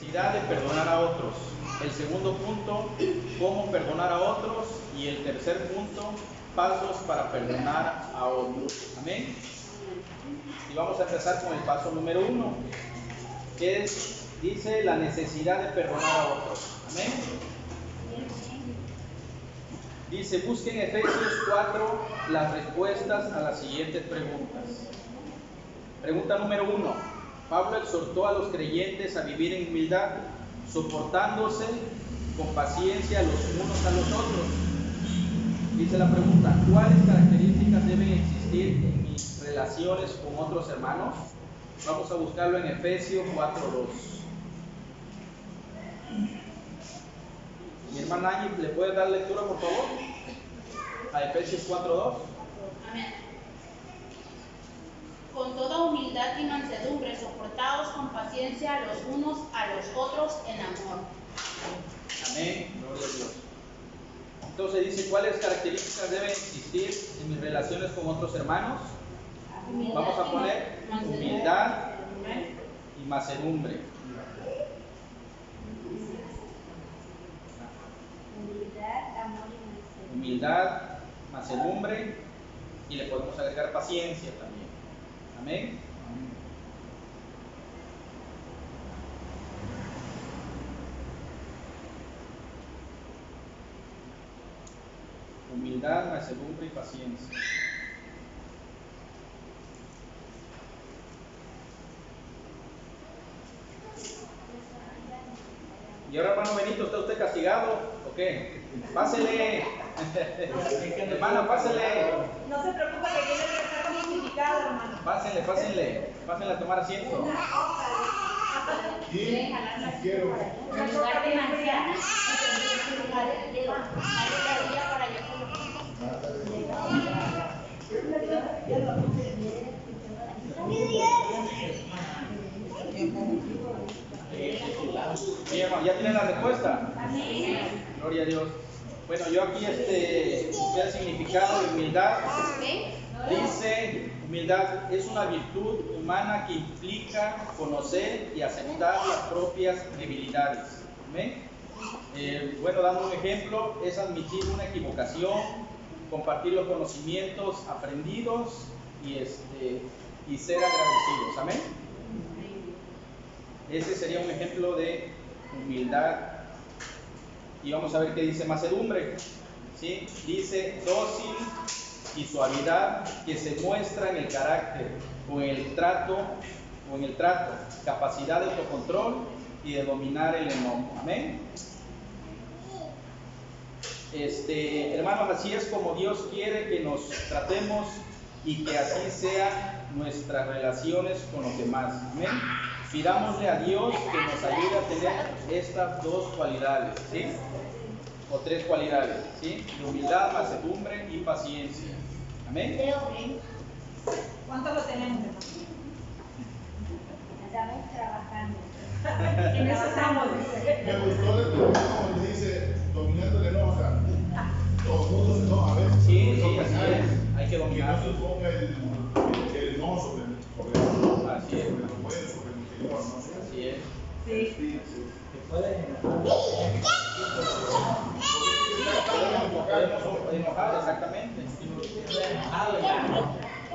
necesidad de perdonar a otros. El segundo punto, cómo perdonar a otros. Y el tercer punto, pasos para perdonar a otros. Amén. Y vamos a empezar con el paso número 1, que dice la necesidad de perdonar a otros. Amén. Dice, busquen en Efesios 4 las respuestas a las siguientes preguntas. Pregunta número 1. Pablo exhortó a los creyentes a vivir en humildad, soportándose con paciencia los unos a los otros. Dice la pregunta, ¿cuáles características deben existir en mis relaciones con otros hermanos? Vamos a buscarlo en Efesios 4:2. Mi hermana Angie, ¿le puede dar lectura, por favor? A Efesios 4:2. Amén. Con toda humildad y mansedumbre, soportaos con paciencia los unos a los otros en amor. Amén. Gloria a Dios. Entonces dice, ¿cuáles características deben existir en mis relaciones con otros hermanos? Vamos a poner humildad y mansedumbre. Humildad, mansedumbre, y le podemos agregar paciencia también. Amén. Humildad, mansedumbre y paciencia. Y ahora, hermano Benito, ¿está usted castigado? ¿O qué? Pásele. Hermano, pásele. No se preocupe que tiene que estar con significado, hermano. Pásenle, pásenle. Pásenle a tomar asiento. Sí, quiero. En lugar de manzana, dedo. Dale la orilla para allá. Sí, hermano, ¿ya tienen la respuesta? Gloria a Dios. Bueno, yo aquí busqué el significado de humildad. Dice, humildad es una virtud humana que implica conocer y aceptar las propias debilidades. ¿Amén? Bueno, dando un ejemplo, es admitir una equivocación, compartir los conocimientos aprendidos y ser agradecidos. Amén. Ese sería un ejemplo de humildad. Y vamos a ver qué dice mansedumbre. ¿Sí? Dice dócil y suavidad que se muestra en el carácter o en el trato, capacidad de autocontrol y de dominar el enojo. Amén. Hermanos, así es como Dios quiere que nos tratemos y que así sean nuestras relaciones con los demás. Amén. Pidámosle a Dios que nos ayude a tener estas dos cualidades, ¿sí? O tres cualidades, ¿sí? De humildad, mansedumbre y paciencia. Amén. ¿Cuánto lo tenemos, hermano? Estamos trabajando. En eso estamos. Me gustó el como dice, dominando el enojo. O sea, todo el mundo se enoja a veces. Sí, así es. Hay que dominar. Que no se ponga el enojo sobre el Así es. sobre el Señor, ¿no? Así es. Sí. Podemos enojar, exactamente.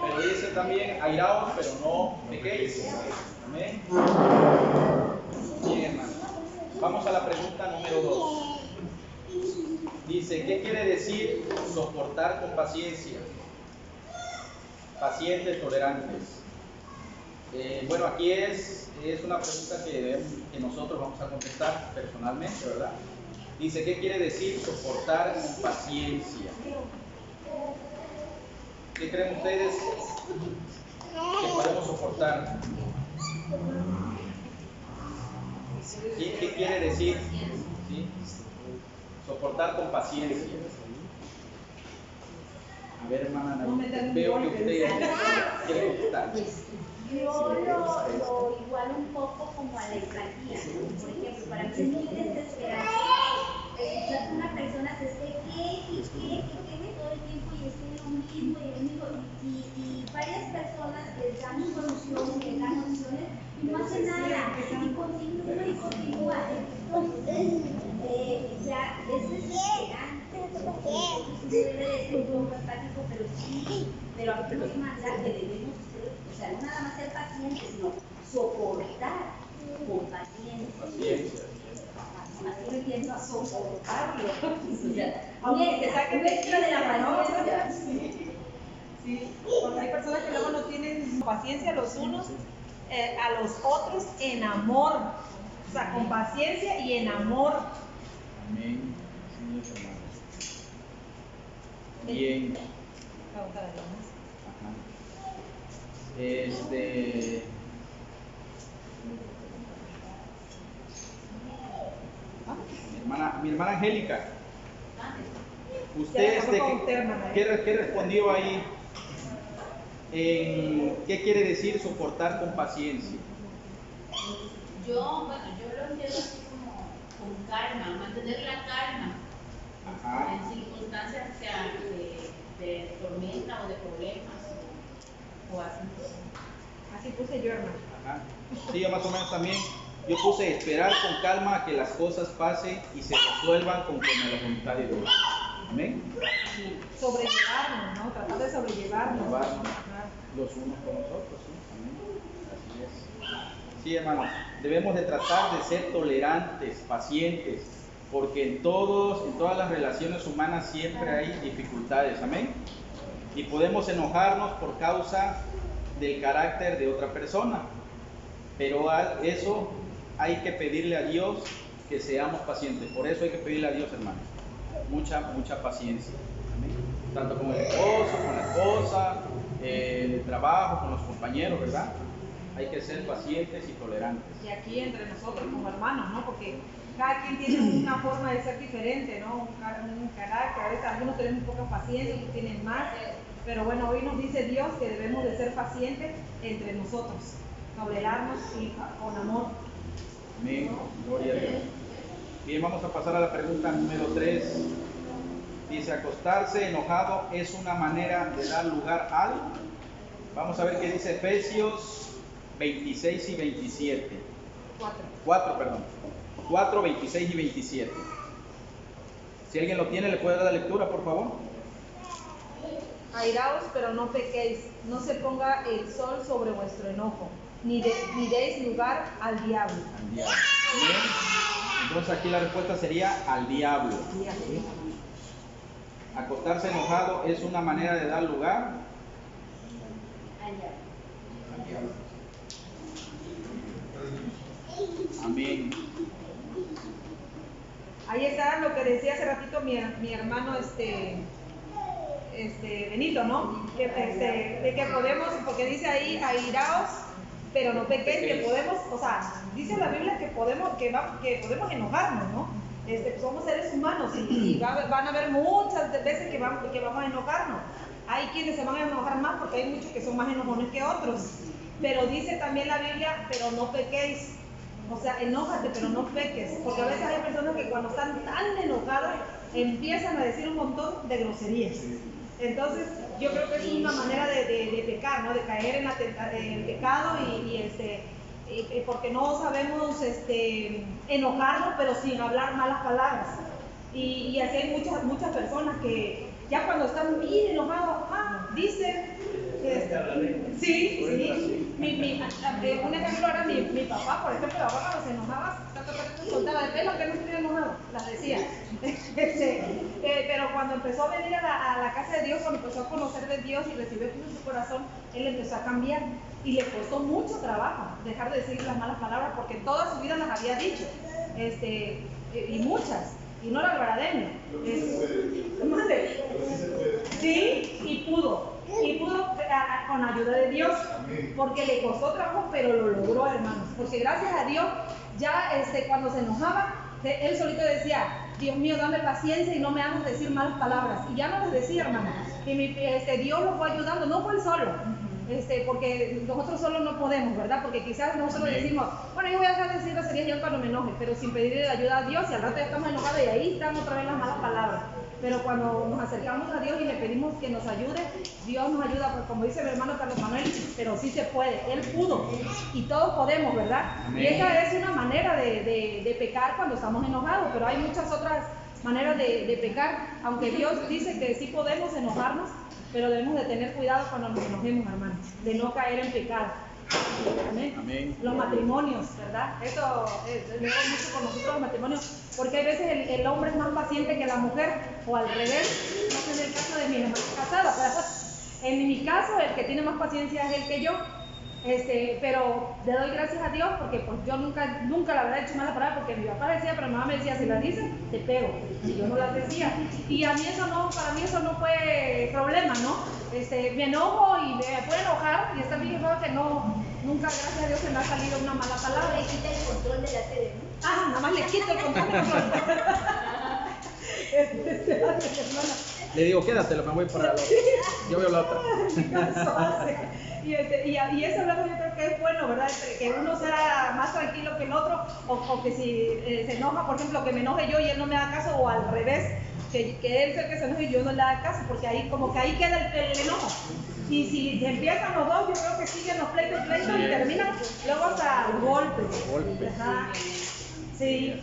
Pero dice también, airaos, pero no pequéis. Amén. Bien, hermano. Vamos a la pregunta número 2. Dice, ¿qué quiere decir soportar con paciencia? Pacientes, tolerantes. Bueno, aquí es una pregunta que nosotros vamos a contestar personalmente, ¿verdad? Dice, ¿qué quiere decir soportar con paciencia? ¿Qué creen ustedes que podemos soportar? ¿Sí? ¿Qué quiere decir? ¿Sí? Soportar con paciencia. A ver, hermana, veo que usted quiere contestar. Yo lo igualo un poco como a la empatía. Por ejemplo, para mí es muy desesperante escuchar que una persona se esté que todo el tiempo y esté lo mismo y lo mismo. Y varias personas les dan soluciones, les dan opciones y no hacen nada. Y continúa dramático, pero sí, pero aquí nos manda que debemos ser, o sea, no nada más ser pacientes, sino soportar con paciencia. Así lo entiendo, a soportarlo. O sea, Aunque te saquen un extra de la paciencia. Sí, porque hay personas que luego no tienen paciencia los unos a los otros en amor. O sea, con paciencia y en amor. Amén. Sí, mis hermanos. Bien. Ajá. Mi hermana Angélica, usted ¿qué respondió ahí? ¿Qué quiere decir soportar con paciencia? Yo lo entiendo así como con calma, mantener la calma. Ajá. En circunstancias de tormenta o de problemas o así. Así puse yo, hermano. Ajá. Sí, yo más o menos también. Yo puse esperar con calma a que las cosas pasen y se resuelvan conforme a la voluntad de Dios. Amén. Sobrellevarnos, ¿no? Tratar de sobrellevarnos. Los unos con los otros, ¿sí? Amén. Así es. Sí, hermanos, debemos de tratar de ser tolerantes, pacientes, porque en todas las relaciones humanas siempre hay dificultades. Amén. Y podemos enojarnos por causa del carácter de otra persona, pero eso hay que pedirle a Dios que seamos pacientes. Por eso hay que pedirle a Dios, hermanos, mucha paciencia. Amén. Tanto con el esposo, con la esposa, en el trabajo, con los compañeros, ¿verdad? Hay que ser pacientes y tolerantes. Y aquí entre nosotros como hermanos, ¿no? Porque cada quien tiene una forma de ser diferente, ¿no? Un carácter. A veces algunos tenemos poca paciencia, otros tienen más. Pero bueno, hoy nos dice Dios que debemos de ser pacientes entre nosotros, tolerarnos y con amor. Amén. Gloria a Dios. Bien, vamos a pasar a la pregunta número 3. Dice, acostarse enojado es una manera de dar lugar al... Vamos a ver qué dice Efesios 26 y 27. 4, 26 y 27. Si alguien lo tiene, ¿le puede dar la lectura, por favor? Airaos, pero no pequéis, no se ponga el sol sobre vuestro enojo, ni deis lugar al diablo. Al diablo. Bien. Entonces aquí la respuesta sería al diablo. ¿Sí? Acostarse enojado es una manera de dar lugar al diablo. Amén. Ahí está lo que decía hace ratito mi hermano Benito, ¿no? De que podemos, porque dice ahí, airaos, pero no pequéis, que podemos, o sea, dice la Biblia que podemos enojarnos, ¿no? Somos seres humanos y van a haber muchas veces que vamos a enojarnos. Hay quienes se van a enojar más porque hay muchos que son más enojones que otros. Pero dice también la Biblia, pero no pequéis. O sea, enójate, pero no peques. Porque a veces hay personas que cuando están tan enojadas empiezan a decir un montón de groserías. Entonces, yo creo que es una manera de pecar, ¿no? De caer en el pecado y porque no sabemos enojarnos, pero sin hablar malas palabras. Y así hay muchas personas que ya cuando están bien enojados, dicen, sí. Un ejemplo era mi papá, por ejemplo, ahora cuando se enojaba, soltaba el pelo que no estuviera enojado, las decía. Pero cuando empezó a venir a la casa de Dios, cuando empezó a conocer de Dios y recibir Cristo en su corazón, él empezó a cambiar. Y le costó mucho trabajo dejar de decir las malas palabras, porque toda su vida las había dicho, y muchas, y no era alvaradeno. Sí, y pudo con ayuda de Dios, porque le costó trabajo, pero lo logró, hermanos, porque gracias a Dios, ya cuando se enojaba, él solito decía, Dios mío, dame paciencia y no me hagas decir malas palabras, y ya no les decía, hermanos, y Dios lo fue ayudando, no fue él solo, porque nosotros solos no podemos, ¿verdad? Porque quizás nosotros decimos, bueno, yo voy a dejar de decir groserías yo cuando me enoje, pero sin pedirle la ayuda a Dios, y al rato ya estamos enojados y ahí están otra vez las malas palabras. Pero cuando nos acercamos a Dios y le pedimos que nos ayude, Dios nos ayuda, pues, como dice mi hermano Carlos Manuel, pero sí se puede, Él pudo, y todos podemos, ¿verdad? Amén. Y esa es una manera de pecar cuando estamos enojados, pero hay muchas otras maneras de pecar, aunque Dios dice que sí podemos enojarnos, pero debemos de tener cuidado cuando nos enojemos, hermanos, de no caer en pecado. Amén. Amén. Los matrimonios, ¿verdad? Eso le da mucho con nosotros los matrimonios, porque hay veces el hombre es más paciente que la mujer, o al revés. No sé en el caso de mi hermana casada, ¿verdad? En mi caso, el que tiene más paciencia es el que yo. Pero le doy gracias a Dios porque pues, yo nunca la verdad he hecho mala palabra, porque mi papá decía, pero mi mamá me decía, si la dices, te pego. Y yo no las decía. Y a mí eso no, para mí eso no fue problema, ¿no? Me enojo y me puede enojar, y está bien claro que no, nunca, gracias a Dios, se me ha salido una mala palabra. Le quita el control de la tele, ¿no? Ah, nada más le quito el control. Hermana. Le digo, quédatelo, me voy para la otra. Yo veo la otra. Eso hace. Y eso hablando yo creo que es bueno, ¿verdad? Que uno sea más tranquilo que el otro, o que si se enoja, por ejemplo, que me enoje yo y él no me haga caso, o al revés, que él sea el que se enoje y yo no le haga caso, porque ahí como que ahí queda el enojo. Y si empiezan los dos, yo creo que siguen los pleitos y terminan luego hasta golpes. Ajá. Sí.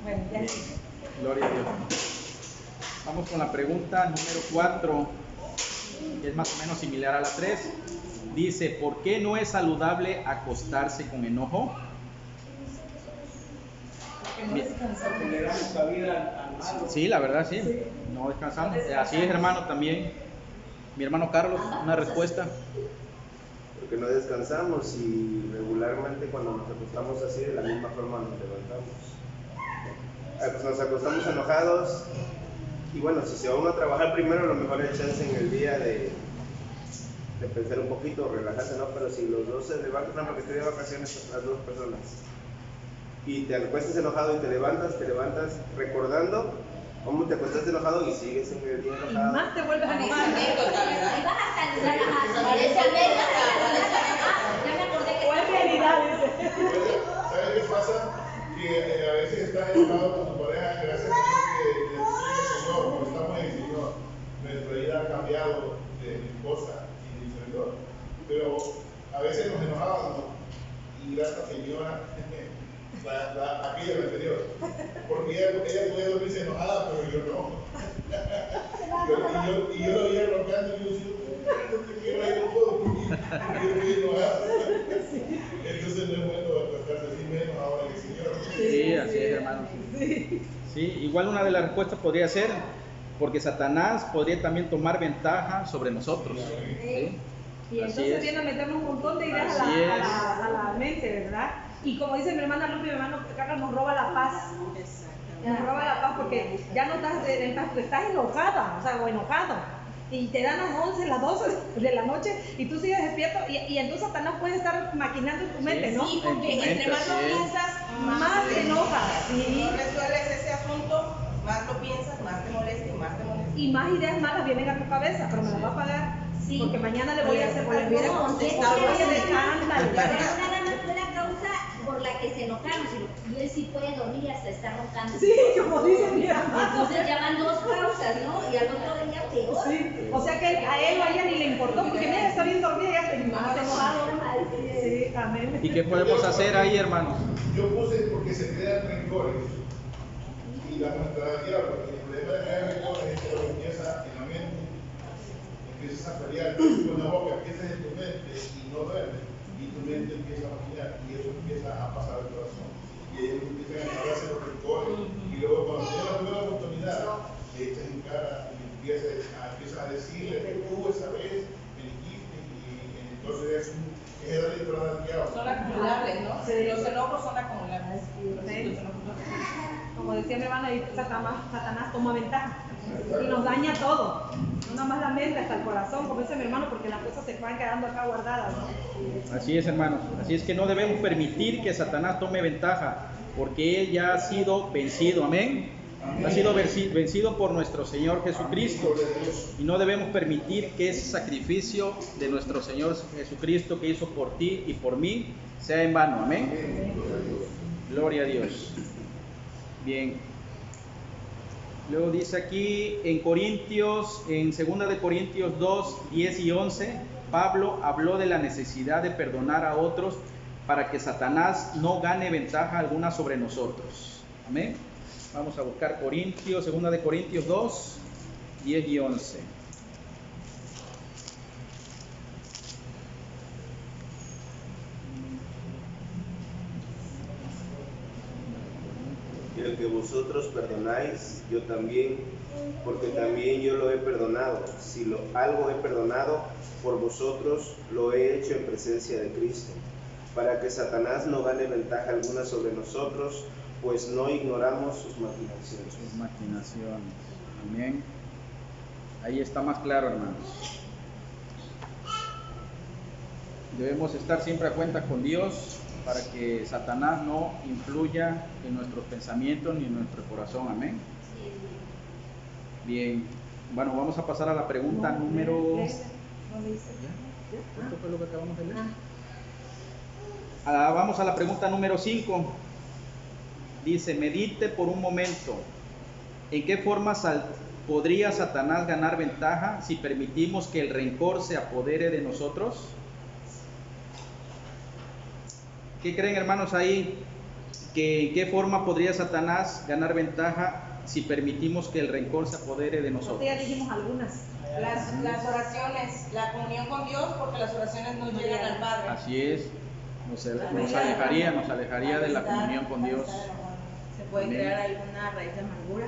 Bueno, ya. Gloria a Dios. Vamos con la pregunta número 4, que es más o menos similar a la 3. Dice, ¿por qué no es saludable acostarse con enojo? Le damos cabida al malo. Sí, la verdad sí, no descansamos. Así es, hermano, también. Mi hermano Carlos, una respuesta. Porque no descansamos y regularmente cuando nos acostamos así, de la misma forma nos levantamos. Pues nos acostamos enojados y bueno, si se va uno a trabajar primero, a lo mejor hay chance en el día de pensar un poquito, relajarse, ¿no? Pero si los dos se levantan, porque estoy de vacaciones las dos personas, y te acuestas enojado y te levantas recordando cómo te acostaste enojado y sigues en el día enojado. Y más te vuelves a enojar. Y vas a saludar a esa ya me acordé que O en realidad, ¿Sabes qué pasa? Que a veces estás enojado con tu pareja, gracias a Dios que le sirve el Señor, porque estamos en el Señor. Nuestra vida ha cambiado de mi esposa y de mi servidor. Pero a veces nos enojábamos y gracias a Señora, aquella la anterior, porque ella podía dormirse enojada, pero yo no. Y yo lo veía roncando y yo decía, no puedo dormir, yo estoy enojado. Entonces no es bueno acostarse así, menos ahora que el Señor. Sí, así es, hermano. Sí, igual una de las respuestas podría ser, porque Satanás podría también tomar ventaja sobre nosotros. ¿Sí? Y entonces viene a meternos un montón de ideas a la mente, ¿verdad? Y como dice mi hermana Lupe, mi hermano Carlos, nos roba la paz. Nos roba la paz porque ya no estás en paz, estás enojada, o enojado. Y te dan las 11, las 12 de la noche y tú sigues despierto. Y entonces Satanás puede estar maquinando en tu mente, ¿no? Sí, porque entre más lo piensas, más te enojas. Si no resuelves ese asunto, más lo piensas, más te molesta y más te molesta. Y más ideas malas vienen a tu cabeza, pero me las va a pagar. Sí. Porque mañana le voy a hacer, No, le contestar, voy a pero escándalo. nada más fue la causa por la que se enojaron, y él sí puede dormir y hasta está roncando. Sí, como dice mi hermano. Entonces ya van dos causas, ¿no? Y al otro día peor. Sí, o sea que a él o a ella ni le importó, porque mira, está bien dormida y ya está más enojado. Sí, amén. ¿Y qué podemos hacer ahí, hermanos? Yo puse porque se crean rencores y la nuestra diablo, porque el problema de crear rencores es que lo empieza en la mente, empiezas a pelear con la boca, empiezas en tu mente y no duermes, y tu mente empieza a maquinar y eso empieza a pasar al corazón. Y ellos empiezan a encargarse los rencores y luego cuando tienes la primera oportunidad, le echas en cara y empiezas a decirle que tú esa vez me dijiste y entonces es darle entrada al diablo. Son acumulables, ¿no? Sí. Los enojos son acumulables. Sí. Como decía mi hermano, ahí Satanás toma ventaja y nos daña todo, no nada más la mente, hasta el corazón, como dice mi hermano, porque las cosas se van quedando acá guardadas, ¿no? Así es, hermanos. Así es que no debemos permitir que Satanás tome ventaja, porque él ya ha sido vencido. Amén. Ha sido vencido por nuestro Señor Jesucristo. Y no debemos permitir que ese sacrificio de nuestro Señor Jesucristo que hizo por ti y por mí sea en vano. Amén. Gloria a Dios. Bien. Luego dice aquí en 2 de Corintios 2, 10 y 11, Pablo habló de la necesidad de perdonar a otros para que Satanás no gane ventaja alguna sobre nosotros. Amén. Vamos a buscar Corintios, 2 de Corintios 2, 10 y 11. Y el que vosotros perdonáis, yo también, porque también yo lo he perdonado. Si algo he perdonado, por vosotros lo he hecho en presencia de Cristo, para que Satanás no gane ventaja alguna sobre nosotros, pues no ignoramos sus maquinaciones. Sus maquinaciones. Amén. Ahí está más claro, hermanos. Debemos estar siempre a cuenta con Dios para que Satanás no influya en nuestros pensamientos ni en nuestro corazón. Amén. Bien. Bueno, vamos a pasar a la pregunta número... ¿Esto fue lo que acabamos de leer? Vamos a la pregunta número 5. Dice, medite por un momento. ¿En qué forma podría Satanás ganar ventaja si permitimos que el rencor se apodere de nosotros? ¿Qué creen, hermanos, ahí? ¿En qué forma podría Satanás ganar ventaja si permitimos que el rencor se apodere de nosotros? Ya dijimos algunas. Las oraciones, la comunión con Dios, porque las oraciones no llegan al Padre. Así es. Nos alejaría de la comunión con Dios. Se puede Amén. crear alguna raíz de amargura.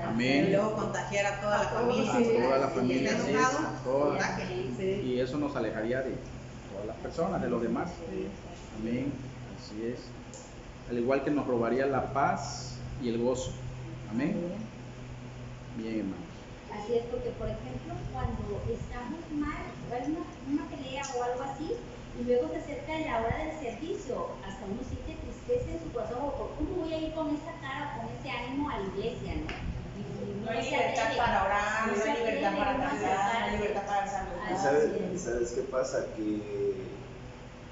Amén. Y luego contagiar a toda la familia. A toda la Si familia, está sí, enojado, a toda. contagie. Y eso nos alejaría de todas las personas, de los demás. Amén. Así es. Al igual que nos robaría la paz y el gozo. Amén. Bien, hermanos. Así es, porque por ejemplo, cuando estamos mal, o hay una pelea o algo así, y luego se acerca la hora del servicio, hasta uno siente tristeza en su corazón, o ¿cómo voy a ir con esta cara, con este ánimo a la iglesia, no? No hay libertad para orar, no hay libertad para cantar, no hay libertad para saludar. ¿Sabes qué pasa? Que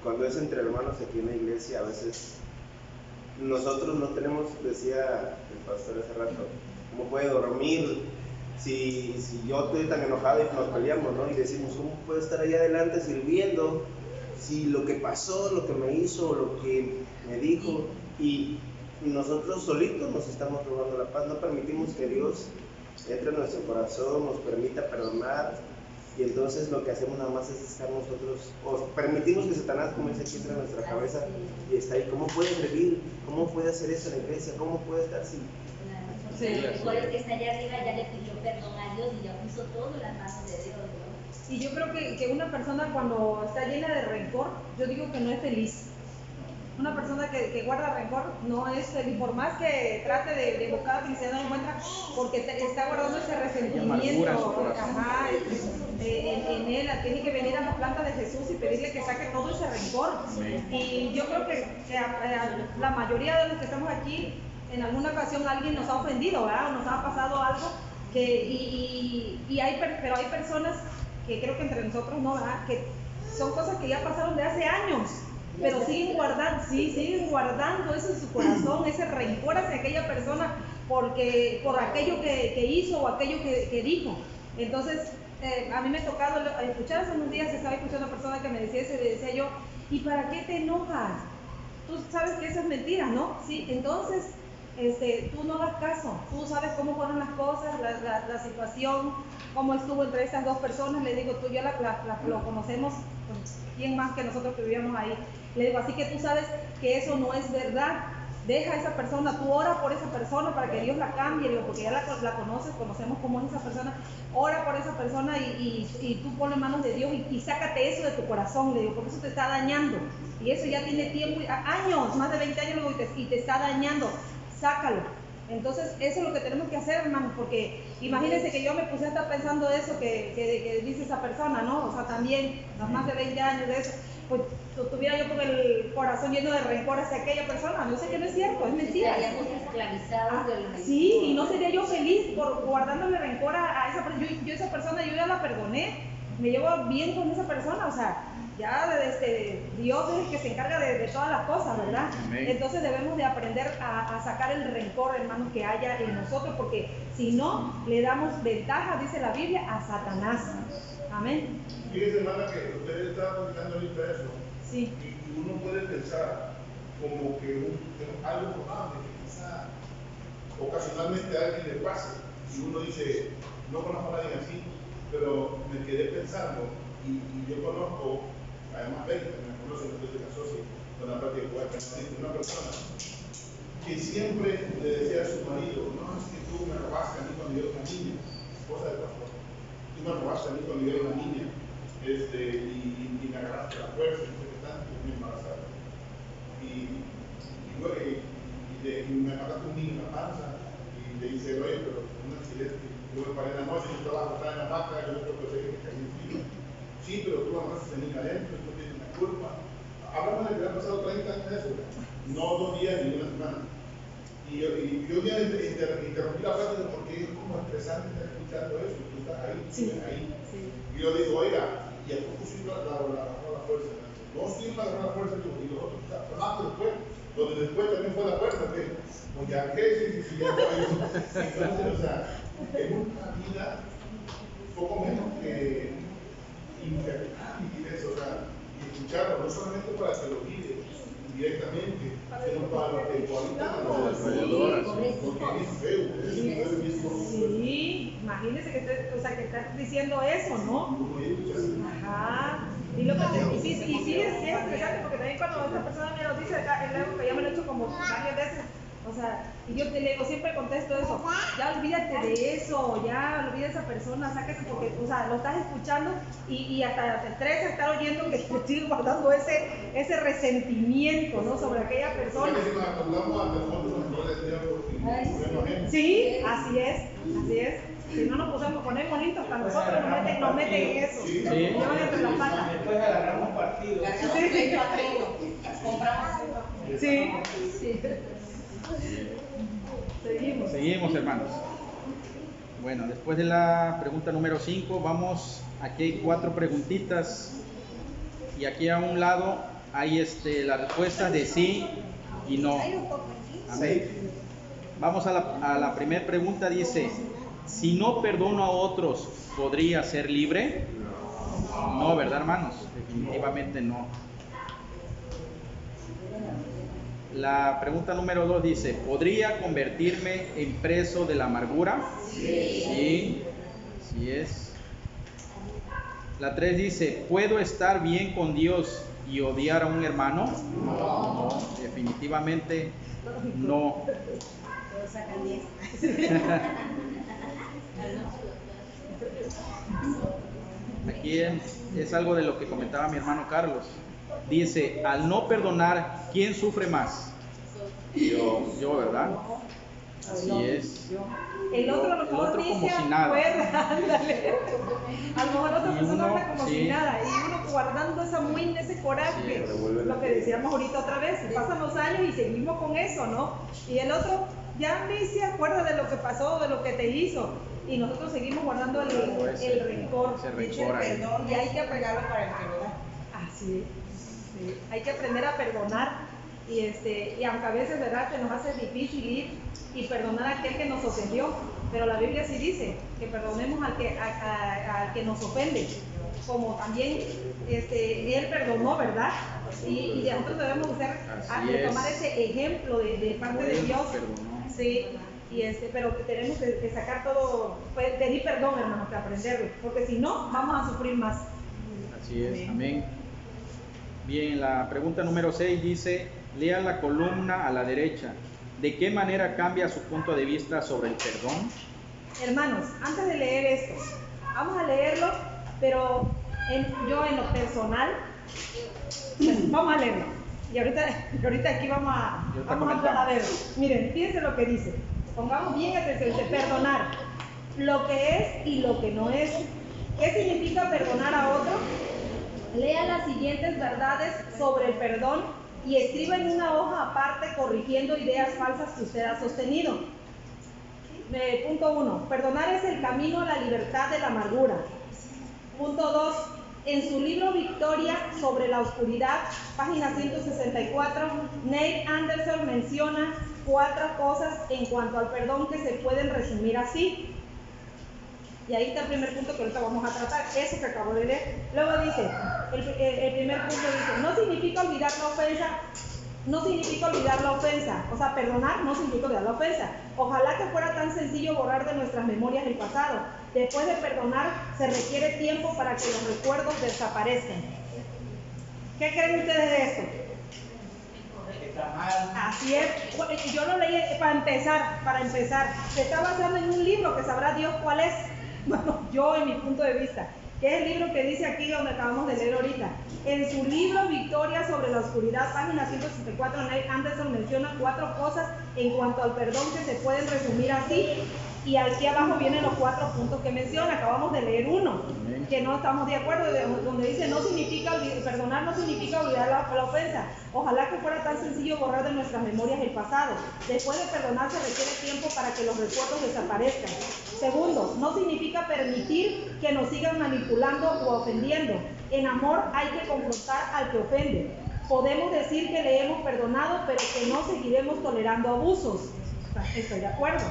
cuando es entre hermanos aquí en la iglesia, a veces nosotros no tenemos, decía el pastor hace rato, ¿cómo puede dormir si yo estoy tan enojado y nos peleamos, ¿no? Y decimos, ¿cómo puedo estar ahí adelante sirviendo si lo que pasó, lo que me hizo, lo que me dijo, y nosotros solitos nos estamos robando la paz? No permitimos que Dios entre en nuestro corazón, nos permita perdonar, y entonces lo que hacemos nada más es estar nosotros, o permitimos que Satanás comience aquí entre nuestra cabeza y está ahí. ¿Cómo puede servir? ¿Cómo puede hacer eso en la iglesia? ¿Cómo puede estar así? Sí, mejor el que está allá arriba ya le pidió perdón a Dios y ya puso todo en las manos de Dios, ¿no? Y yo creo que una persona cuando está llena de rencor, yo digo que no es feliz. Una persona que guarda rencor no es feliz, por más que trate de buscar la felicidad, no la encuentra, porque está guardando ese resentimiento. Ajá, en él, tiene que venir a la planta de Jesús y pedirle que saque todo ese rencor. Y yo creo que la mayoría de los que estamos aquí, en alguna ocasión alguien nos ha ofendido, ¿verdad? Nos ha pasado algo, pero hay personas que creo que entre nosotros no, ¿verdad? Que son cosas que ya pasaron de hace años, pero siguen guardando eso en su corazón, ese rencor hacia aquella persona por aquello que hizo o aquello que dijo. Entonces, a mí me ha tocado escuchar hace unos días, estaba escuchando a una persona que me decía eso y le decía yo, ¿y para qué te enojas? Tú sabes que eso es mentira, ¿no? Sí, entonces tú no hagas caso, tú sabes cómo fueron las cosas, la situación, cómo estuvo entre estas dos personas. Le digo, tú y yo lo conocemos, pues, ¿quién más que nosotros que vivíamos ahí? Le digo, así que tú sabes que eso no es verdad. Deja a esa persona, tú ora por esa persona para que Dios la cambie, digo, porque ya la conoces, conocemos cómo es esa persona. Ora por esa persona y tú ponle en manos de Dios y sácate eso de tu corazón, le digo, porque eso te está dañando. Y eso ya tiene tiempo, años, más de 20 años, y te está dañando. Sácalo. Entonces, eso es lo que tenemos que hacer, hermanos, porque imagínense que yo me puse a estar pensando eso que dice esa persona, ¿no? O sea, también, más de 20 años de eso, pues tuviera yo con el corazón lleno de rencor hacia aquella persona. Yo sé que no es cierto, es mentira. Estaríamos esclavizados del rencor. Sí, y no sería yo feliz por guardándole rencor a esa persona. Yo esa persona, yo ya la perdoné, me llevo bien con esa persona, o sea, ya Dios es el que se encarga de todas las cosas, ¿verdad? Amén. Entonces debemos de aprender a sacar el rencor, hermanos, que haya en nosotros, porque si no, le damos ventaja, dice la Biblia, a Satanás. Amén. Fíjese, hermana, que usted estaba comentando ahorita eso. Sí. Y uno puede pensar como que algo probable, que quizá ocasionalmente a alguien le pase y uno dice, no conozco a nadie así, pero me quedé pensando y yo conozco, además Betty me conoce, no se casó con la práctica de una persona que siempre le decía a su marido, no, es que tú me robaste a mí cuando yo era una niña, esposa de pastor, tú me robaste a mí cuando yo era una niña, y me agarraste a la fuerza, y no sé qué tanto, y me embarazaste. Y me mataste un niño en la panza, y le dice, oye, pero un accidente, yo me paré en la noche, yo estaba acostada en la hamaca, yo me tropecé y me caí encima. Sí, pero tú agarraste a ese niño adentro, y tú tienes la culpa. Hablamos de que le han pasado 30 años de eso, no 2 días ni una semana. Y yo ya interrumpí la plática porque es como estresante estar escuchando eso, tú estás ahí, Sí. ahí. Sí. Y yo digo, oiga, ¿y a poco sí la fuerza? No, sí la agarró la fuerza, y los otros, después, donde después también fue la fuerza, que, pues ya que si ya fue ahí. Entonces, o sea, es una vida poco menos que interrumpir eso, o sea, y escucharlo, no solamente para que lo guíe directamente, sino para los que cualifican porque es feo, Sí, imagínese que estás diciendo eso, ¿no? Ajá. Y sí, es interesante porque también cuando esta persona me lo dice, es algo que ya me lo he hecho como varias veces. O sea, y yo te digo, siempre contesto eso, ya olvídate de eso, ya olvida esa persona, sáquese porque, o sea, lo estás escuchando y hasta te estresa estar oyendo que te sigue guardando ese resentimiento, ¿no? Sobre aquella persona. Sí, así es. Si no nos ponemos listos, hasta nosotros nos meten en eso. Sí. Llevan entre las patas. Después agarramos partido. Compramos. Sí. Seguimos, hermanos. Bueno, después de la pregunta número 5, vamos, aquí hay 4 preguntitas y aquí a un lado hay la respuesta de sí y no. Amén. Vamos a la primera pregunta, dice, si no perdono a otros, ¿podría ser libre? No, ¿verdad, hermanos? Definitivamente no. La pregunta número 2 dice, ¿podría convertirme en preso de la amargura? Sí, sí es. La 3 dice, ¿puedo estar bien con Dios y odiar a un hermano? No, definitivamente no. Aquí es algo de lo que comentaba mi hermano Carlos. Dice, al no perdonar, ¿quién sufre más? Yo, ¿verdad? Así es. El otro a lo mejor como dice, si nada. ándale. A lo mejor la otra Y persona uno, anda como sí. si nada. Y uno guardando esa muina, ese coraje. Sí, lo que decíamos ahorita otra vez. Y pasan los años y seguimos con eso, ¿no? Y el otro ya ni se acuerda de lo que pasó, de lo que te hizo. Y nosotros seguimos guardando el rencor. Ese rencor ahí. Perdón, y hay que pegarlo para el que lo da. Así sí. Hay que aprender a perdonar y aunque a veces, ¿verdad?, se nos hace difícil ir y perdonar a aquel que nos ofendió, pero la Biblia sí dice que perdonemos al que nos ofende, como también él perdonó, ¿verdad? Y nosotros debemos tomar ese ejemplo de parte de Dios. Sí. Pero tenemos que sacar todo, pedir perdón, hermanos, que aprenderlo, porque si no, vamos a sufrir más. Así es, amén. Bien, la pregunta número 6 dice, lea la columna a la derecha. ¿De qué manera cambia su punto de vista sobre el perdón? Hermanos, antes de leer esto, vamos a leerlo, pero yo en lo personal, vamos a leerlo. Y ahorita aquí vamos a ver. Miren, fíjense lo que dice. Pongamos bien atención, dice perdonar lo que es y lo que no es. ¿Qué significa perdonar a otro? Lea las siguientes verdades sobre el perdón y escriba en una hoja aparte corrigiendo ideas falsas que usted ha sostenido. Punto 1. Perdonar es el camino a la libertad de la amargura. Punto 2. En su libro Victoria sobre la oscuridad, página 164, Nate Anderson menciona 4 cosas en cuanto al perdón que se pueden resumir así. Y ahí está el primer punto que ahorita vamos a tratar, eso que acabo de leer. Luego dice, el primer punto dice, no significa olvidar la ofensa no significa olvidar la ofensa, o sea, perdonar no significa olvidar la ofensa. Ojalá que fuera tan sencillo borrar de nuestras memorias el pasado. Después de perdonar, se requiere tiempo para que los recuerdos desaparezcan. ¿Qué creen ustedes de esto? Está mal. Así es. Bueno, yo lo leí para empezar. Se está basando en un libro que sabrá Dios cuál es. Bueno, yo en mi punto de vista, que es el libro que dice aquí donde acabamos de leer ahorita. En su libro Victoria sobre la oscuridad, página 164, Neil Anderson menciona 4 cosas en cuanto al perdón que se pueden resumir así. Y aquí abajo vienen los 4 puntos que menciona. Acabamos de leer uno, que no estamos de acuerdo, donde dice perdonar no significa olvidar la ofensa. Ojalá que fuera tan sencillo borrar de nuestras memorias el pasado. Después de perdonar se requiere tiempo para que los recuerdos desaparezcan. Segundo, no significa permitir que nos sigan manipulando o ofendiendo. En amor hay que confrontar al que ofende. Podemos decir que le hemos perdonado, pero que no seguiremos tolerando abusos. Estoy de acuerdo.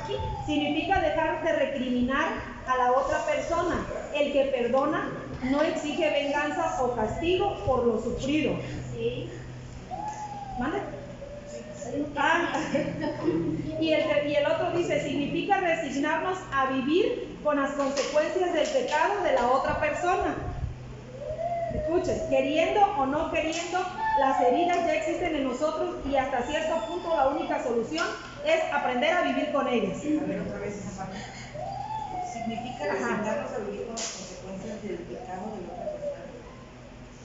Significa dejar de recriminar a la otra persona. El que perdona no exige venganza o castigo por lo sufrido. Sí. ¿Mande? Y el otro dice, significa resignarnos a vivir con las consecuencias del pecado de la otra persona. Escuchen, queriendo o no queriendo, las heridas ya existen en nosotros y hasta cierto punto la única solución es aprender a vivir con ellas. A ver, otra vez esa parte. Significa resignarnos a vivir con las consecuencias del pecado de la otra persona.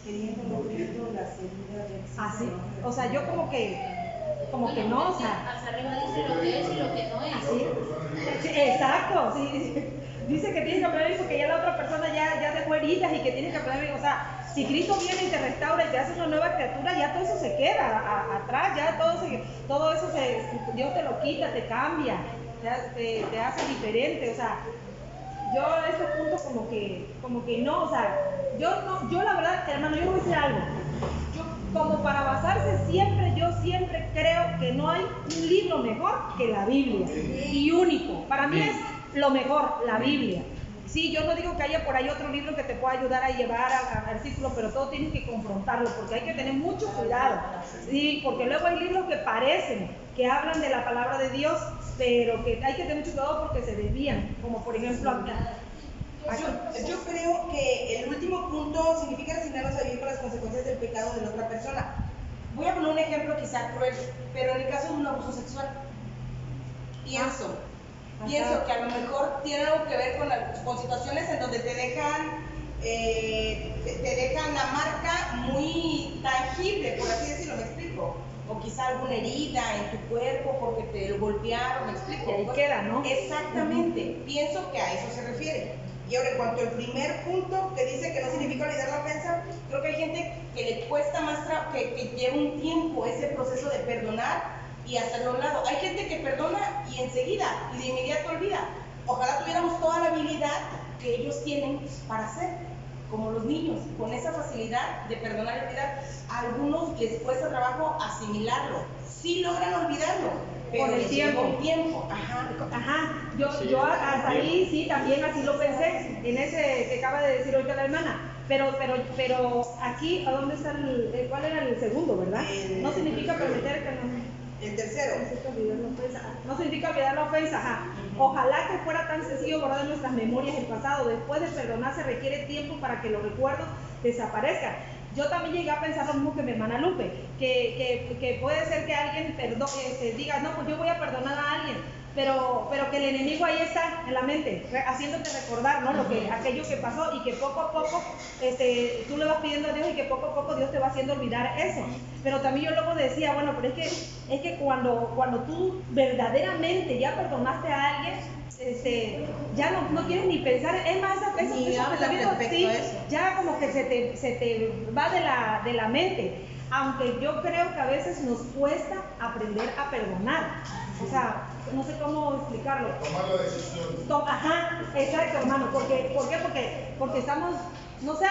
Queriendo o no queriendo, las heridas ya existen. Así, o sea, yo como que no, o sea. Hasta arriba dice lo que es y lo que no es. Así. Sí, exacto, sí. Dice que tienes que aprender porque ya la otra persona ya dejó heridas y que tienes que aprender, o sea, si Cristo viene y te restaura y te hace una nueva criatura, ya todo eso se queda atrás, ya todo eso Dios te lo quita, te cambia, te hace diferente, o sea, yo a este punto como que no, o sea, yo la verdad, hermano, yo voy a decir algo, como para basarse yo siempre creo que no hay un libro mejor que la Biblia, y único, para mí es lo mejor, la Biblia. Sí, yo no digo que haya por ahí otro libro que te pueda ayudar a llevar al versículo, pero todo tienes que confrontarlo, porque hay que tener mucho cuidado. Sí, porque luego hay libros que parecen, que hablan de la palabra de Dios, pero que hay que tener mucho cuidado porque se desvían, como por ejemplo Yo creo que el último punto significa resignarnos a vivir con las consecuencias del pecado de la otra persona. Voy a poner un ejemplo quizá cruel, pero en el caso de un abuso sexual, pienso que a lo mejor tiene algo que ver con situaciones en donde te dejan la marca muy tangible, por así decirlo, ¿me explico? O quizá alguna herida en tu cuerpo porque te golpearon, ¿me explico? Y ahí queda, ¿no? Exactamente, pienso que a eso se refiere. Y ahora, en cuanto al primer punto que dice que no significa olvidar la ofensa, creo que hay gente que le cuesta más que lleva un tiempo ese proceso de perdonar y hacerlo a un lado. Hay gente que perdona y enseguida y de inmediato olvida. Ojalá tuviéramos toda la habilidad que ellos tienen para hacer, como los niños, con esa facilidad de perdonar y olvidar. A algunos les cuesta trabajo asimilarlo, sí logran olvidarlo, pero con el tiempo. Yo hasta ahí sí, también así lo pensé, en ese que acaba de decir ahorita la hermana. Pero aquí, ¿a dónde está cuál era el segundo, verdad? No significa prometer que no. El tercero. No significa olvidar la ofensa, ajá. Ojalá que fuera tan sencillo borrar de nuestras memorias el pasado. Después de perdonar se requiere tiempo para que los recuerdos desaparezcan. Yo también llegué a pensar lo mismo que mi hermana Lupe, que puede ser que alguien diga, no, pues yo voy a perdonar a alguien, pero que el enemigo ahí está en la mente, haciéndote recordar, ¿no? Aquello que pasó y que poco a poco tú le vas pidiendo a Dios y que poco a poco Dios te va haciendo olvidar eso. Pero también yo luego decía, bueno, pero es que cuando tú verdaderamente ya perdonaste a alguien, ya no quieres ni pensar, es más, esos pensamientos sí, ya como que se te va de la mente. Aunque yo creo que a veces nos cuesta aprender a perdonar. O sea, no sé cómo explicarlo. Tomar la decisión. Ajá, exacto, hermano. ¿Por qué? Porque estamos, no sé,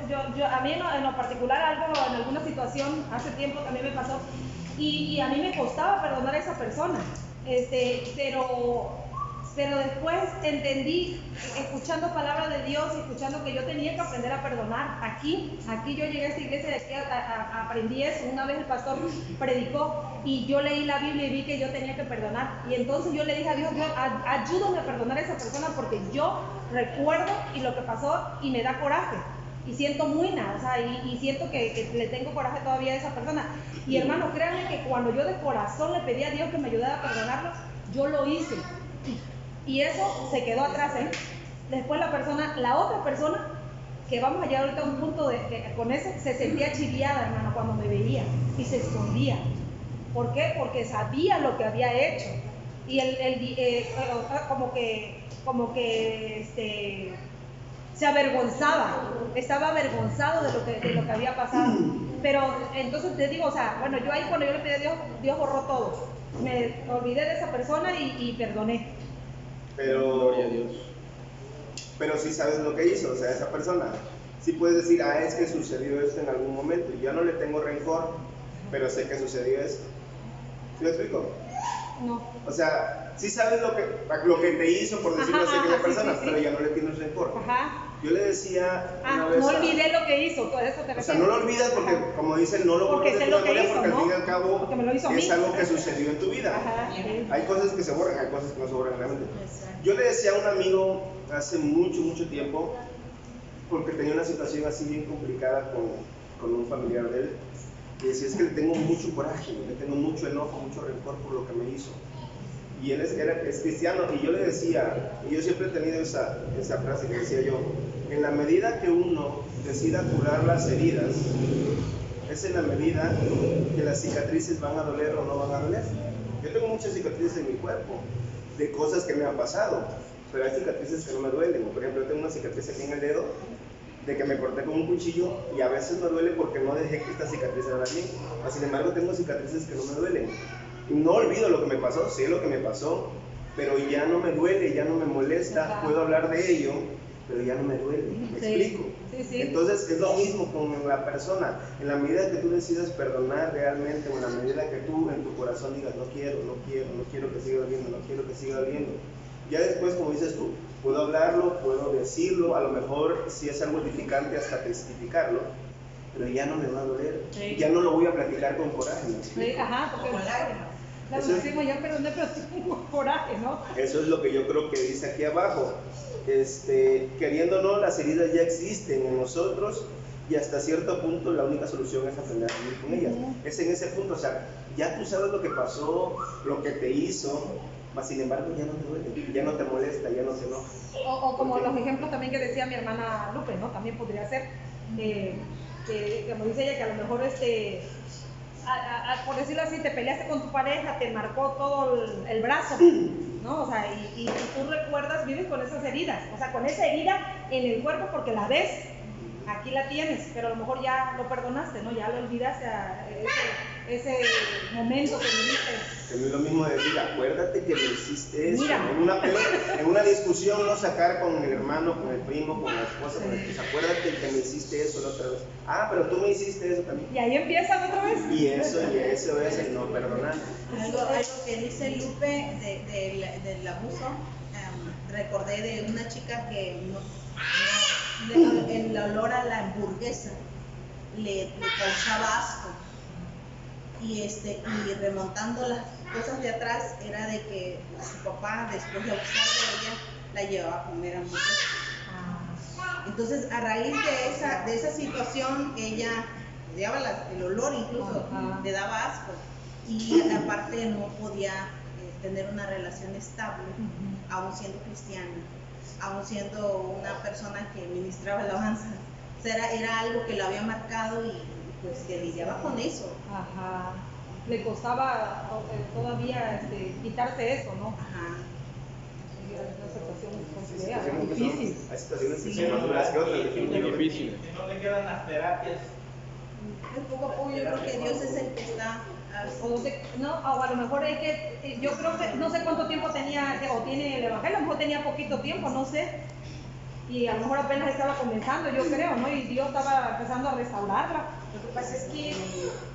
yo a mí en lo particular en alguna situación, hace tiempo también me pasó, y a mí me costaba perdonar a esa persona. Pero Pero después entendí, escuchando palabra de Dios y escuchando que yo tenía que aprender a perdonar. Aquí yo llegué a esta iglesia, de aquí aprendí eso. Una vez el pastor predicó y yo leí la Biblia y vi que yo tenía que perdonar. Y entonces yo le dije a Dios, Dios, ayúdame a perdonar a esa persona porque yo recuerdo y lo que pasó y me da coraje. Y siento muy nada, o sea, y siento que le tengo coraje todavía a esa persona. Y hermano, créanme que cuando yo de corazón le pedí a Dios que me ayudara a perdonarlo, yo lo hice. Y eso se quedó atrás, ¿eh? Después la otra persona, que vamos a llegar ahorita a un punto con eso, se sentía chiviada, hermano, cuando me veía y se escondía. ¿Por qué? Porque sabía lo que había hecho. Y como que se avergonzaba, estaba avergonzado de lo que había pasado. Pero entonces te digo, o sea, bueno, yo ahí cuando yo le pedí a Dios, Dios borró todo. Me olvidé de esa persona y perdoné. Pero sí sabes lo que hizo, o sea, esa persona. Sí puedes decir, es que sucedió esto en algún momento. Yo no le tengo rencor, pero sé que sucedió esto. ¿Sí me explico? No. O sea, sí sabes lo que te hizo, por decirlo así, aquella persona, sí. Pero ya no le tienes rencor. Ajá. Yo le decía una vez no olvidé lo que hizo, por eso te refieres. O sea, no lo olvidas porque, como dicen, no lo porque borras de tu memoria, porque al fin y al cabo es algo que sucedió en tu vida. Ajá, sí. Hay cosas que se borran, hay cosas que no se borran realmente. Yo le decía a un amigo hace mucho tiempo, porque tenía una situación así bien complicada con un familiar de él, y decía, es que le tengo mucho coraje, le tengo mucho enojo, mucho rencor por lo que me hizo. Y él es cristiano, y yo le decía, y yo siempre he tenido esa frase que decía yo, en la medida que uno decida curar las heridas, es en la medida que las cicatrices van a doler o no van a doler. Yo tengo muchas cicatrices en mi cuerpo, de cosas que me han pasado, pero hay cicatrices que no me duelen. Por ejemplo, yo tengo una cicatriz aquí en el dedo, de que me corté con un cuchillo, y a veces me duele porque no dejé que esta cicatriz se haga bien. Sin embargo, tengo cicatrices que no me duelen. No olvido lo que me pasó, sé lo que me pasó, pero ya no me duele, ya no me molesta, puedo hablar de ello, pero ya no me duele, ¿me explico? Sí. Entonces es lo mismo con la persona, en la medida que tú decidas perdonar realmente, o en la medida que tú en tu corazón digas, no quiero que siga doliendo, no quiero que siga doliendo. Ya después, como dices tú, puedo hablarlo, puedo decirlo, a lo mejor si es algo edificante hasta testificarlo, pero ya no me va a doler, ya no lo voy a platicar con coraje. Porque con lágrimas. La última ya perdoné, pero tengo coraje, ¿no? Eso es lo que yo creo que dice aquí abajo. Queriendo o no, las heridas ya existen en nosotros y hasta cierto punto la única solución es aprender a vivir con ellas. Es en ese punto, o sea, ya tú sabes lo que pasó, lo que te hizo, mas sin embargo ya no te duele, ya no te molesta, ya no te enoja. O como los ejemplos también que decía mi hermana Lupe, ¿no? También podría ser, que como dice ella, que a lo mejor por decirlo así, te peleaste con tu pareja, te marcó todo el brazo, ¿no? O sea, y tú recuerdas, vives con esas heridas, o sea, con esa herida en el cuerpo porque la ves, aquí la tienes, pero a lo mejor ya lo perdonaste, ¿no? Ya lo olvidaste a ese momento que viviste. Que no es lo mismo decir, acuérdate que me hiciste eso. En una discusión, no sacar con el hermano, con el primo, con la esposa, con el esposa, acuérdate que me hiciste eso la otra vez. Pero tú me hiciste eso también. Y ahí empiezan otra vez. Y eso es el no perdonar. Algo que dice Lupe del abuso, recordé de una chica que el olor a la hamburguesa le causaba asco. Y remontando las cosas de atrás era de que su papá, después de abusar de ella, la llevaba a comer hamburguesas. Entonces, a raíz de esa situación, ella odiaba el olor, incluso le daba asco, y aparte no podía tener una relación estable, aún siendo cristiana, aún siendo una persona que ministraba alabanza. O sea, era algo que la había marcado y pues que lidiaba con eso. Le costaba todavía quitarse eso, ¿no? Es una situación difícil. Hay situaciones que son más duras que otras, difícil. No le quedan las terapias. Poco a poco yo creo que Dios es el que está. O a lo mejor yo creo que no sé cuánto tiempo tenía o tiene el evangelio, a lo mejor tenía poquito tiempo, no sé. Y a lo mejor apenas estaba comenzando, yo creo, ¿no? Y Dios estaba empezando a restaurarla. Lo que pasa es que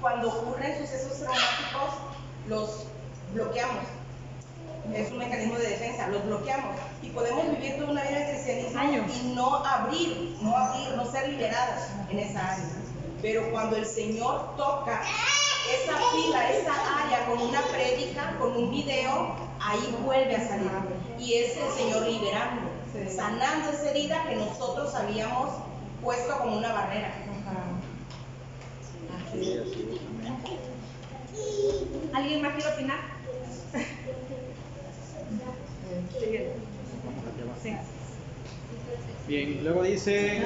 cuando ocurren sucesos traumáticos, los bloqueamos. Es un mecanismo de defensa, los bloqueamos. Y podemos vivir toda una vida de cristianismo Años. y no abrir, no ser liberados en esa área. Pero cuando el Señor toca esa fila, esa área con una prédica, con un video, ahí vuelve a salir. Y es el Señor liberando, sanando esa herida que nosotros habíamos puesto como una barrera. ¿Alguien más quiere opinar? Sí. Bien, luego dice,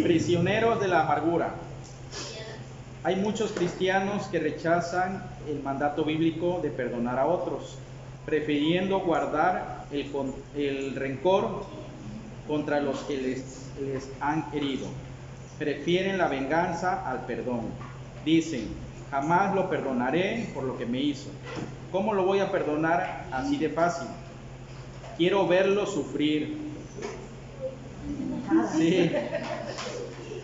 prisioneros de la amargura. Hay muchos cristianos que rechazan el mandato bíblico de perdonar a otros, prefiriendo guardar el rencor contra los que les han herido. Prefieren la venganza al perdón. Dicen, jamás lo perdonaré por lo que me hizo. ¿Cómo lo voy a perdonar así de fácil? Quiero verlo sufrir. Sí.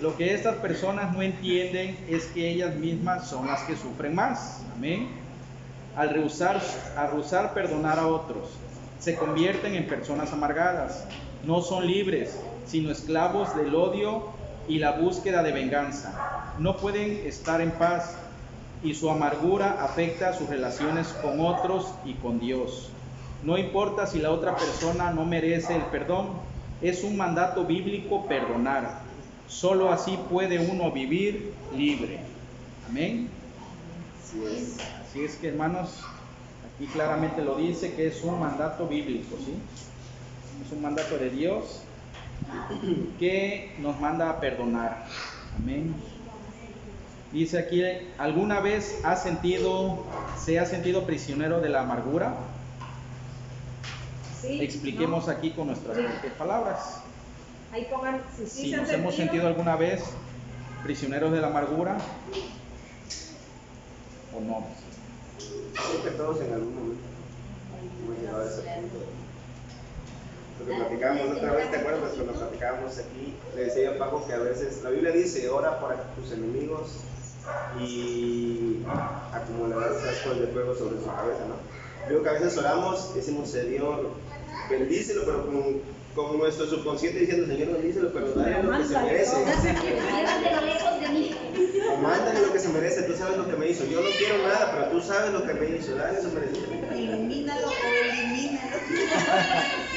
Lo que estas personas no entienden es que ellas mismas son las que sufren más. Amén. Al rehusar perdonar a otros, se convierten en personas amargadas. No son libres, sino esclavos del odio y la búsqueda de venganza. No pueden estar en paz y su amargura afecta sus relaciones con otros y con Dios. No importa si la otra persona no merece el perdón, es un mandato bíblico perdonar. Solo así puede uno vivir libre. Amén. Así es que, hermanos, aquí claramente lo dice que es un mandato bíblico, ¿sí? Es un mandato de Dios que nos manda a perdonar. Amén. Dice aquí, ¿alguna vez se ha sentido prisionero de la amargura? Sí, Expliquemos ¿no? aquí con nuestras propias palabras. Ahí pongan Si nos hemos sentido alguna vez prisioneros de la amargura o no. Creo que todos en algún momento hemos llegado a ese punto. Lo que platicábamos otra vez, ¿te acuerdas? Cuando platicábamos aquí, le decía a Paco que a veces la Biblia dice, ora por tus enemigos y acumularás ascuas de fuego sobre su cabeza, ¿no? Digo que a veces oramos y decimos, Señor, bendícelo, pero con nuestro subconsciente diciendo, Señor, bendícelo, pero dale lo que se merece. Llévatelo lejos de mí. O mándale lo que se merece, tú sabes lo que me hizo. Yo no quiero nada, pero tú sabes lo que me hizo, dale eso merece. Ilumínalo o elimínalo.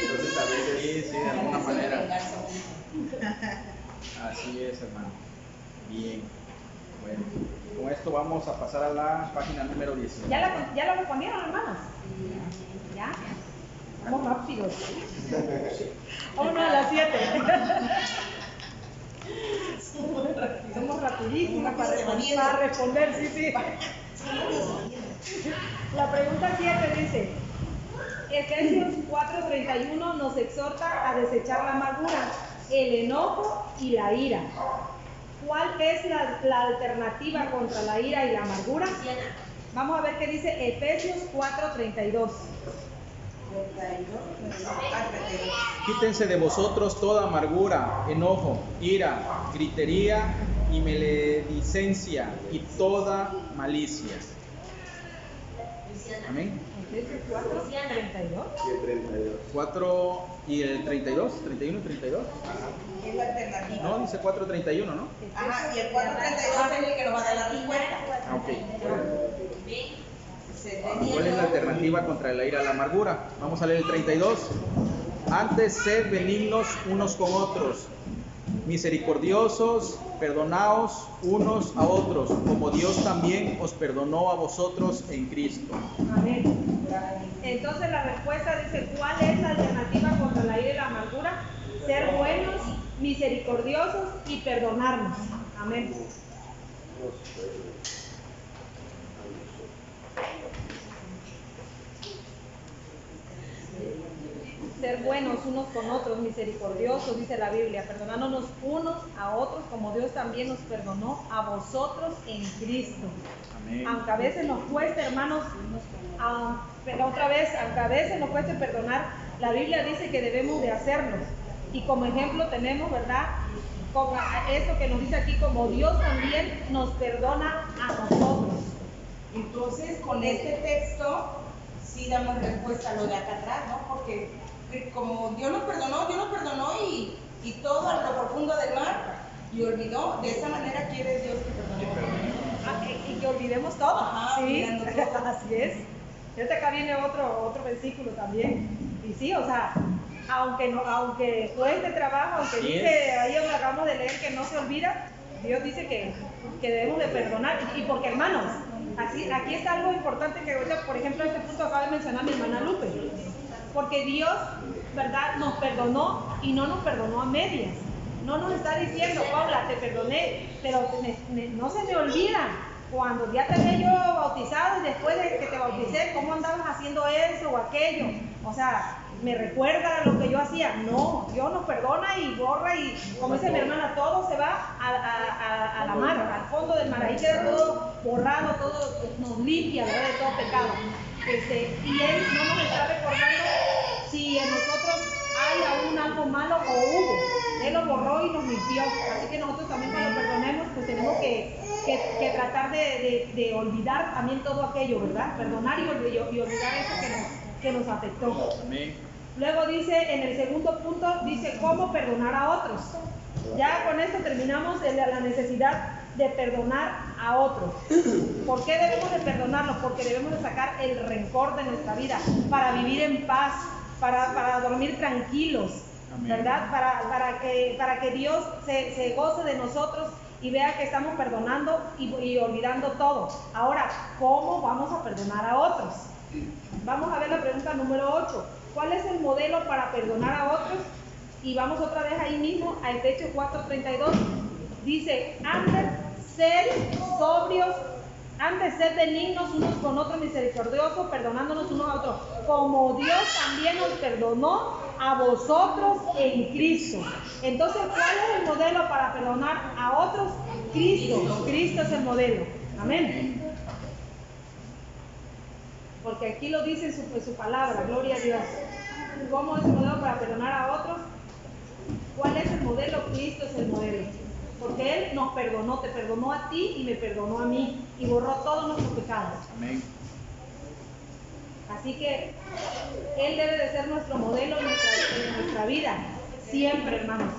Entonces a veces Sí, de alguna manera. Así es, hermano. Bien. Bueno, con esto vamos a pasar a la página número 19. ¿Ya lo respondieron, hermanos? ¿Ya? Vamos rápidos. Vámonos a las 7. Somos rapidísimos para responder, sí. La pregunta 7 dice, Efesios 4:31 nos exhorta a desechar la amargura, el enojo y la ira. ¿Cuál es la alternativa contra la ira y la amargura? Vamos a ver qué dice Efesios 4:32. Quítense de vosotros toda amargura, enojo, ira, gritería y maledicencia y toda malicia. Amén. Efesios 4:32. y el 32. 4 y el 32, 31 y 32. Es la alternativa. No, dice 4:31, ¿no? Ajá, y el 432 es el que nos va a dar la respuesta. Ah, ok. ¿Cuál es la alternativa contra la ira y la amargura? Vamos a leer el 32. Antes sed benignos unos con otros, misericordiosos, perdonaos unos a otros, como Dios también os perdonó a vosotros en Cristo. Amén. Entonces la respuesta dice, ¿cuál es la alternativa contra la ira y la amargura? Ser buenos, misericordiosos y perdonarnos. Amén. Ser buenos unos con otros, misericordiosos, dice la Biblia, perdonándonos unos a otros como Dios también nos perdonó a vosotros en Cristo. Amén. Aunque a veces nos cueste, hermanos, pero otra vez, aunque a veces nos cueste perdonar, la Biblia dice que debemos de hacerlo. Y como ejemplo tenemos, ¿verdad? Como esto que nos dice aquí, como Dios también nos perdona a nosotros. Entonces, con este texto sí damos respuesta a lo de acá atrás, ¿no? Porque como Dios nos perdonó y todo a lo profundo del mar y olvidó, de esa manera quiere Dios que perdonemos. Y que olvidemos todo. Ajá, Sí, olvidando todo. así es. Fíjate, acá viene otro versículo también. Y sí, o sea, aunque cueste trabajo, aunque Así dice es. ahí donde acabamos de leer que no se olvida, Dios dice que debemos de perdonar. Y porque, hermanos, aquí está algo importante que ahorita, por ejemplo, este punto acaba de mencionar mi hermana Lupe. Porque Dios, ¿verdad?, nos perdonó y no nos perdonó a medias. No nos está diciendo, Paula, te perdoné, pero no se me olvida cuando ya te había yo bautizado y después de que te bauticé, ¿cómo andabas haciendo eso o aquello? O sea, ¿me recuerda lo que yo hacía? No, Dios nos perdona y borra y, como dice mi hermana, todo se va a la mar, al fondo del mar. Ahí queda todo borrado, todo nos limpia, ¿verdad?, de todo pecado. Y Él no nos está recordando si en nosotros hay aún algo malo o hubo. Él lo borró y nos limpió. Así que nosotros también cuando perdonemos, pues tenemos que tratar de olvidar también todo aquello, ¿verdad? Perdonar y olvidar eso que nos afectó. Amén. Luego dice, en el segundo punto, dice cómo perdonar a otros. Ya con esto terminamos la necesidad de perdonar a otros. ¿Por qué debemos de perdonarlos? Porque debemos de sacar el rencor de nuestra vida para vivir en paz, para dormir tranquilos, Amén. ¿verdad? Para que Dios se goce de nosotros y vea que estamos perdonando y olvidando todo. Ahora, ¿cómo vamos a perdonar a otros? Vamos a ver la pregunta número 8. ¿Cuál es el modelo para perdonar a otros? Y vamos otra vez ahí mismo a Efesios 4:32. Dice, han de ser sobrios, han de ser benignos unos con otros, misericordiosos, perdonándonos unos a otros, como Dios también nos perdonó a vosotros en Cristo. Entonces, ¿cuál es el modelo para perdonar a otros? Cristo. Cristo es el modelo. Amén. Porque aquí lo dice en su palabra, gloria a Dios. ¿Cómo es el modelo para perdonar a otros? ¿Cuál es el modelo? Cristo es el modelo. Porque Él nos perdonó, te perdonó a ti y me perdonó a mí y borró todos nuestros pecados. Amén. Así que Él debe de ser nuestro modelo en nuestra vida, siempre, hermanos.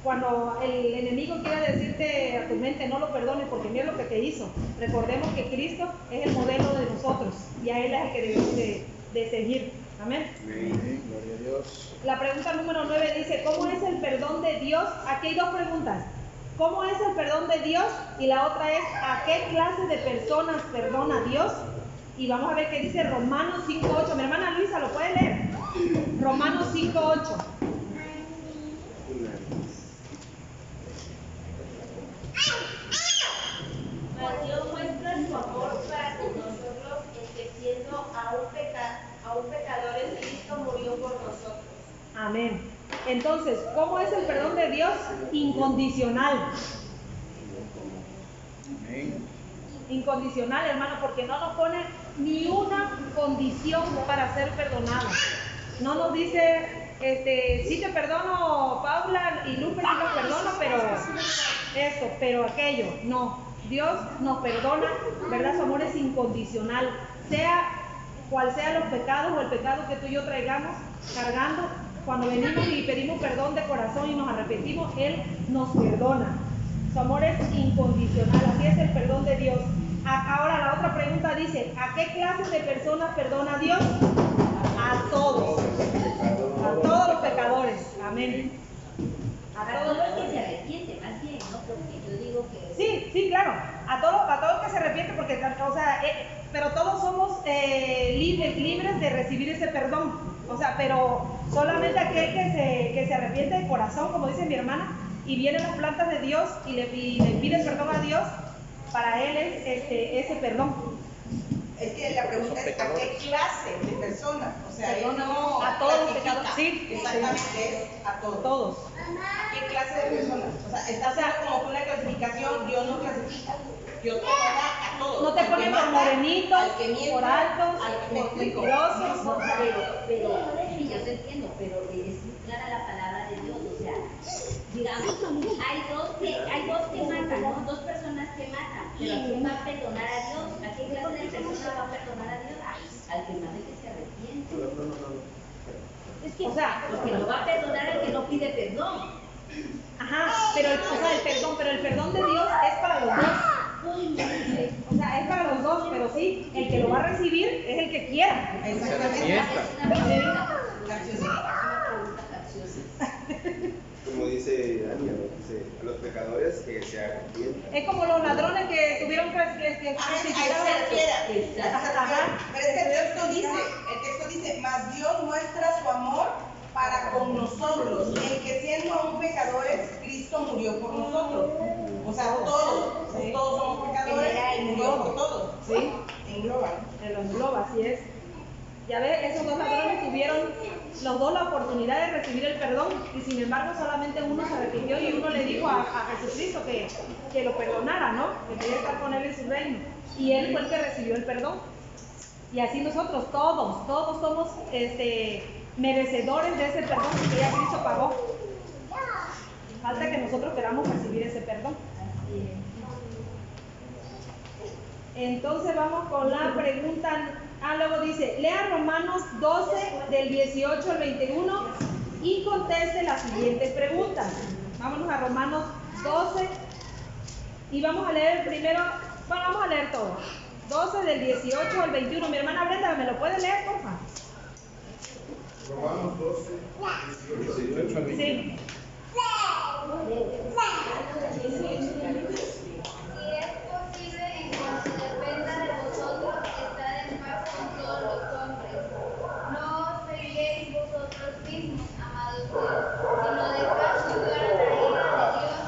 Cuando el enemigo quiera decirte a tu mente no lo perdones porque mira lo que te hizo, recordemos que Cristo es el modelo de nosotros y a Él es el que debemos de seguir. Amén. Amén. Gloria a Dios. La pregunta número 9 dice, ¿cómo es el perdón de Dios? Aquí hay dos preguntas. ¿Cómo es el perdón de Dios? Y la otra es, ¿a qué clase de personas perdona Dios? Y vamos a ver qué dice Romanos 5:8. Mi hermana Luisa, ¿lo puede leer? Romanos 5:8. Mas Dios muestra su amor para con nosotros, en que siendo aún pecadores, Cristo murió por nosotros. Amén. Entonces, ¿cómo es el perdón de Dios? Incondicional. Amén. Incondicional, hermano, porque no nos pone ni una condición para ser perdonado. No nos dice, sí te perdono, Paula y Lupe, sí los perdono, pero esto, pero aquello. No, Dios nos perdona, ¿verdad? Su amor es incondicional. Sea cual sean los pecados o el pecado que tú y yo traigamos cargando, cuando venimos y pedimos perdón de corazón y nos arrepentimos, Él nos perdona. Su amor es incondicional, así es el perdón de Dios. Ahora la otra pregunta dice, ¿a qué clase de personas perdona Dios? A todos. A todos los pecadores. Amén. A todos los que se arrepienten, más bien, ¿no? Porque yo digo que... Sí, claro. A todos que se arrepienten, porque, o sea, pero todos somos libres de recibir ese perdón. O sea, pero solamente aquel que se arrepiente de corazón, como dice mi hermana, y viene a las plantas de Dios y le pide perdón a Dios, para él es ese perdón. Es que la pregunta es ¿a qué clase de personas? O sea, él no a todos los clasifica. pecados. Sí, exactamente, sí. es a todos. Todos. ¿A qué clase de personas? O sea, está haciendo como que una clasificación, Dios no clasifica. Dios perdona a todos. No te Al que ponen por mata, morenitos, al que miente, por altos, al que por me explico. mentirosos. No, Pero sí, yo te entiendo, pero es muy clara la palabra de Dios, o sea, digamos, hay dos que matan, ¿no? Dos personas que matan, pero ¿a quién va a perdonar a Dios? ¿A qué clase de persona va a perdonar a Dios? A O sea, porque lo va a perdonar el que no pide perdón. Ajá, pero el perdón de Dios es para los dos. O sea, es para los dos, pero sí, el que lo va a recibir es el que quiera. Exactamente. Como dice Daniel, dice a los pecadores que se arrepientan. Es como los ladrones que tuvieron que A eso se refiere. Ajá. Pero es que el texto dice, mas Dios muestra su amor para con nosotros, en que siendo aún pecadores, Cristo murió por nosotros. O sea, todos somos pecadores y murió por todos. Sí, Engloba. lo engloba, así es. Ya ves, esos dos ladrones tuvieron los dos la oportunidad de recibir el perdón y sin embargo solamente uno se arrepintió y uno le dijo a Jesucristo que lo perdonara, ¿no? Que quería estar con él en su reino. Y él fue el que recibió el perdón. Y así nosotros todos somos merecedores de ese perdón que ya Cristo pagó. Falta que nosotros queramos recibir ese perdón. Entonces vamos con la pregunta. Luego dice, lea Romanos 12 del 18 al 21 y conteste las siguientes preguntas. Vámonos a Romanos 12 y vamos a leer primero, vamos a leer todo. 12 del 18 al 21. Mi hermana Brenda, ¿me lo puede leer, por favor? Romanos 12, 18 al 21. Sí. Si es posible, en cuanto dependa de vosotros, estar en paz con todos los hombres. No os venguéis vosotros mismos, amados míos, sino dejad lugar a la ira de Dios,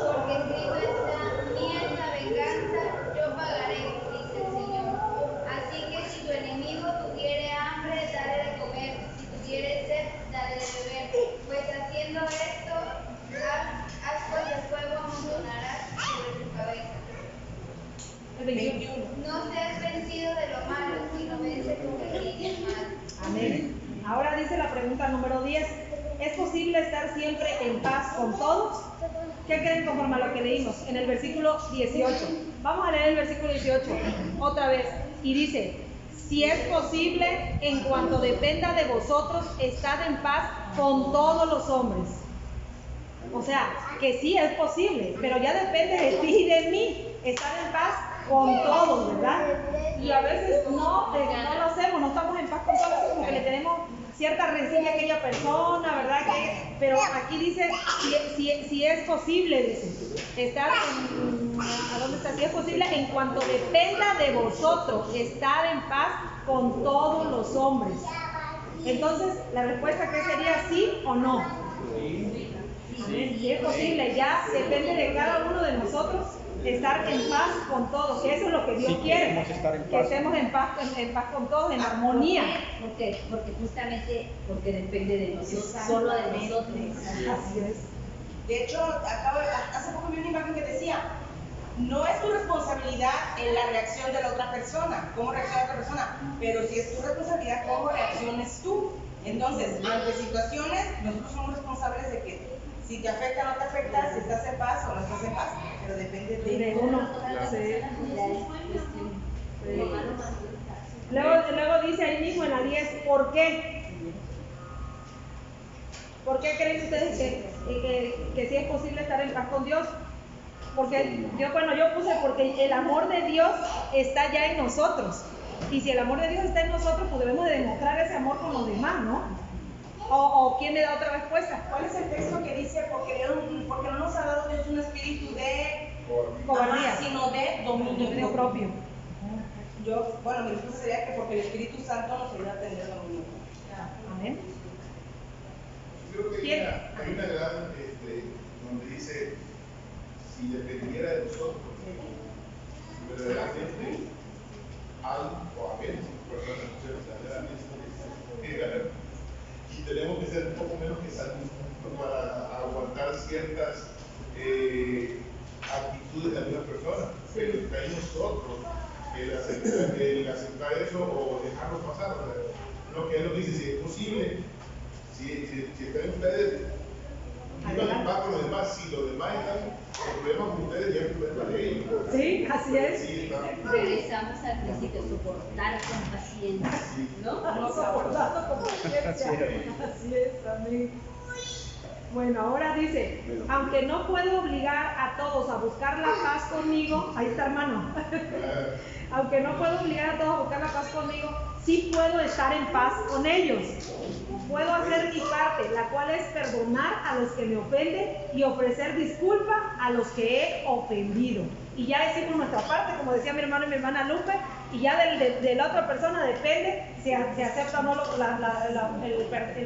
porque escrito está, mía es la venganza, yo pagaré, dice el Señor. Así que si tu enemigo tuviere hambre, dale de comer, si tuviere sed, dale de beber, pues haciendo esto, ascuas de fuego amontonarás sobre tu cabeza. El 21. No seas vencido de lo malo, sino vence con el bien y el mal. Amén. Ahora dice la pregunta número 10. ¿Es posible estar siempre en paz con todos? ¿Qué creen conforme a lo que leímos en el versículo 18? Vamos a leer el versículo 18 otra vez. Y dice, si es posible, en cuanto dependa de vosotros, estad en paz con todos los hombres. O sea, que sí es posible, pero ya depende de ti y de mí estar en paz con todos, ¿verdad? Y a veces no lo hacemos, no estamos en paz con todos, porque le tenemos cierta rencilla a aquella persona, ¿verdad? Pero aquí dice, si es posible, dice, estar ¿a dónde está? Si es posible, en cuanto dependa de vosotros, estar en paz con todos los hombres. Entonces, la respuesta que sería sí o no. Si es posible, ya depende de cada uno de nosotros estar en paz con todos, que eso es lo que Dios quiere, que estemos en paz con todos, en armonía. Porque justamente porque depende de nosotros, solo de nosotros. Así es. De hecho, hace poco vi una imagen que decía, no es tu responsabilidad en la reacción de la otra persona, cómo reacciona la otra persona, pero sí es tu responsabilidad cómo reacciones tú. Entonces, ante situaciones, nosotros somos responsables de que si te afecta o no te afecta, si estás en paz o no estás en paz, pero depende de uno. Sí. Luego dice ahí mismo en la 10, ¿por qué? ¿Por qué creen ustedes que sí es posible estar en paz con Dios? Porque yo puse porque el amor de Dios está ya en nosotros. Y si el amor de Dios está en nosotros, pues debemos de demostrar ese amor con los demás, ¿no? ¿O quién me da otra respuesta? ¿Cuál es el texto que dice, porque no nos ha dado Dios un espíritu de cobardía, sino de dominio propio? Mi respuesta sería que porque el Espíritu Santo nos ayuda a tener dominio. Amén. Yo creo que hay una gran donde dice, si dependiera de nosotros, verdaderamente hay o habemos personas verdaderamente y tenemos que ser un poco menos que salmistas para aguantar ciertas actitudes de algunas personas, pero está en nosotros el aceptar eso o dejarlo pasar. Lo que él nos dice, si es posible, si están ustedes vivan en paz con los demás. Si los demás están con problemas con ustedes, ya es problema de ellos. Sí, así es. Sí, está. Regresamos al principio, soportar con paciencia, ¿no? No soportando con paciencia. Así es, amén. Bueno, ahora dice, aunque no puedo obligar a todos a buscar la paz conmigo, ahí está, hermano. Aunque no puedo obligar a todos a buscar la paz conmigo, sí puedo estar en paz con ellos. Puedo hacer mi parte, la cual es perdonar a los que me ofenden y ofrecer disculpa a los que he ofendido. Y ya decimos nuestra parte, como decía mi hermano y mi hermana Lupe, y ya de la otra persona depende si acepta o no el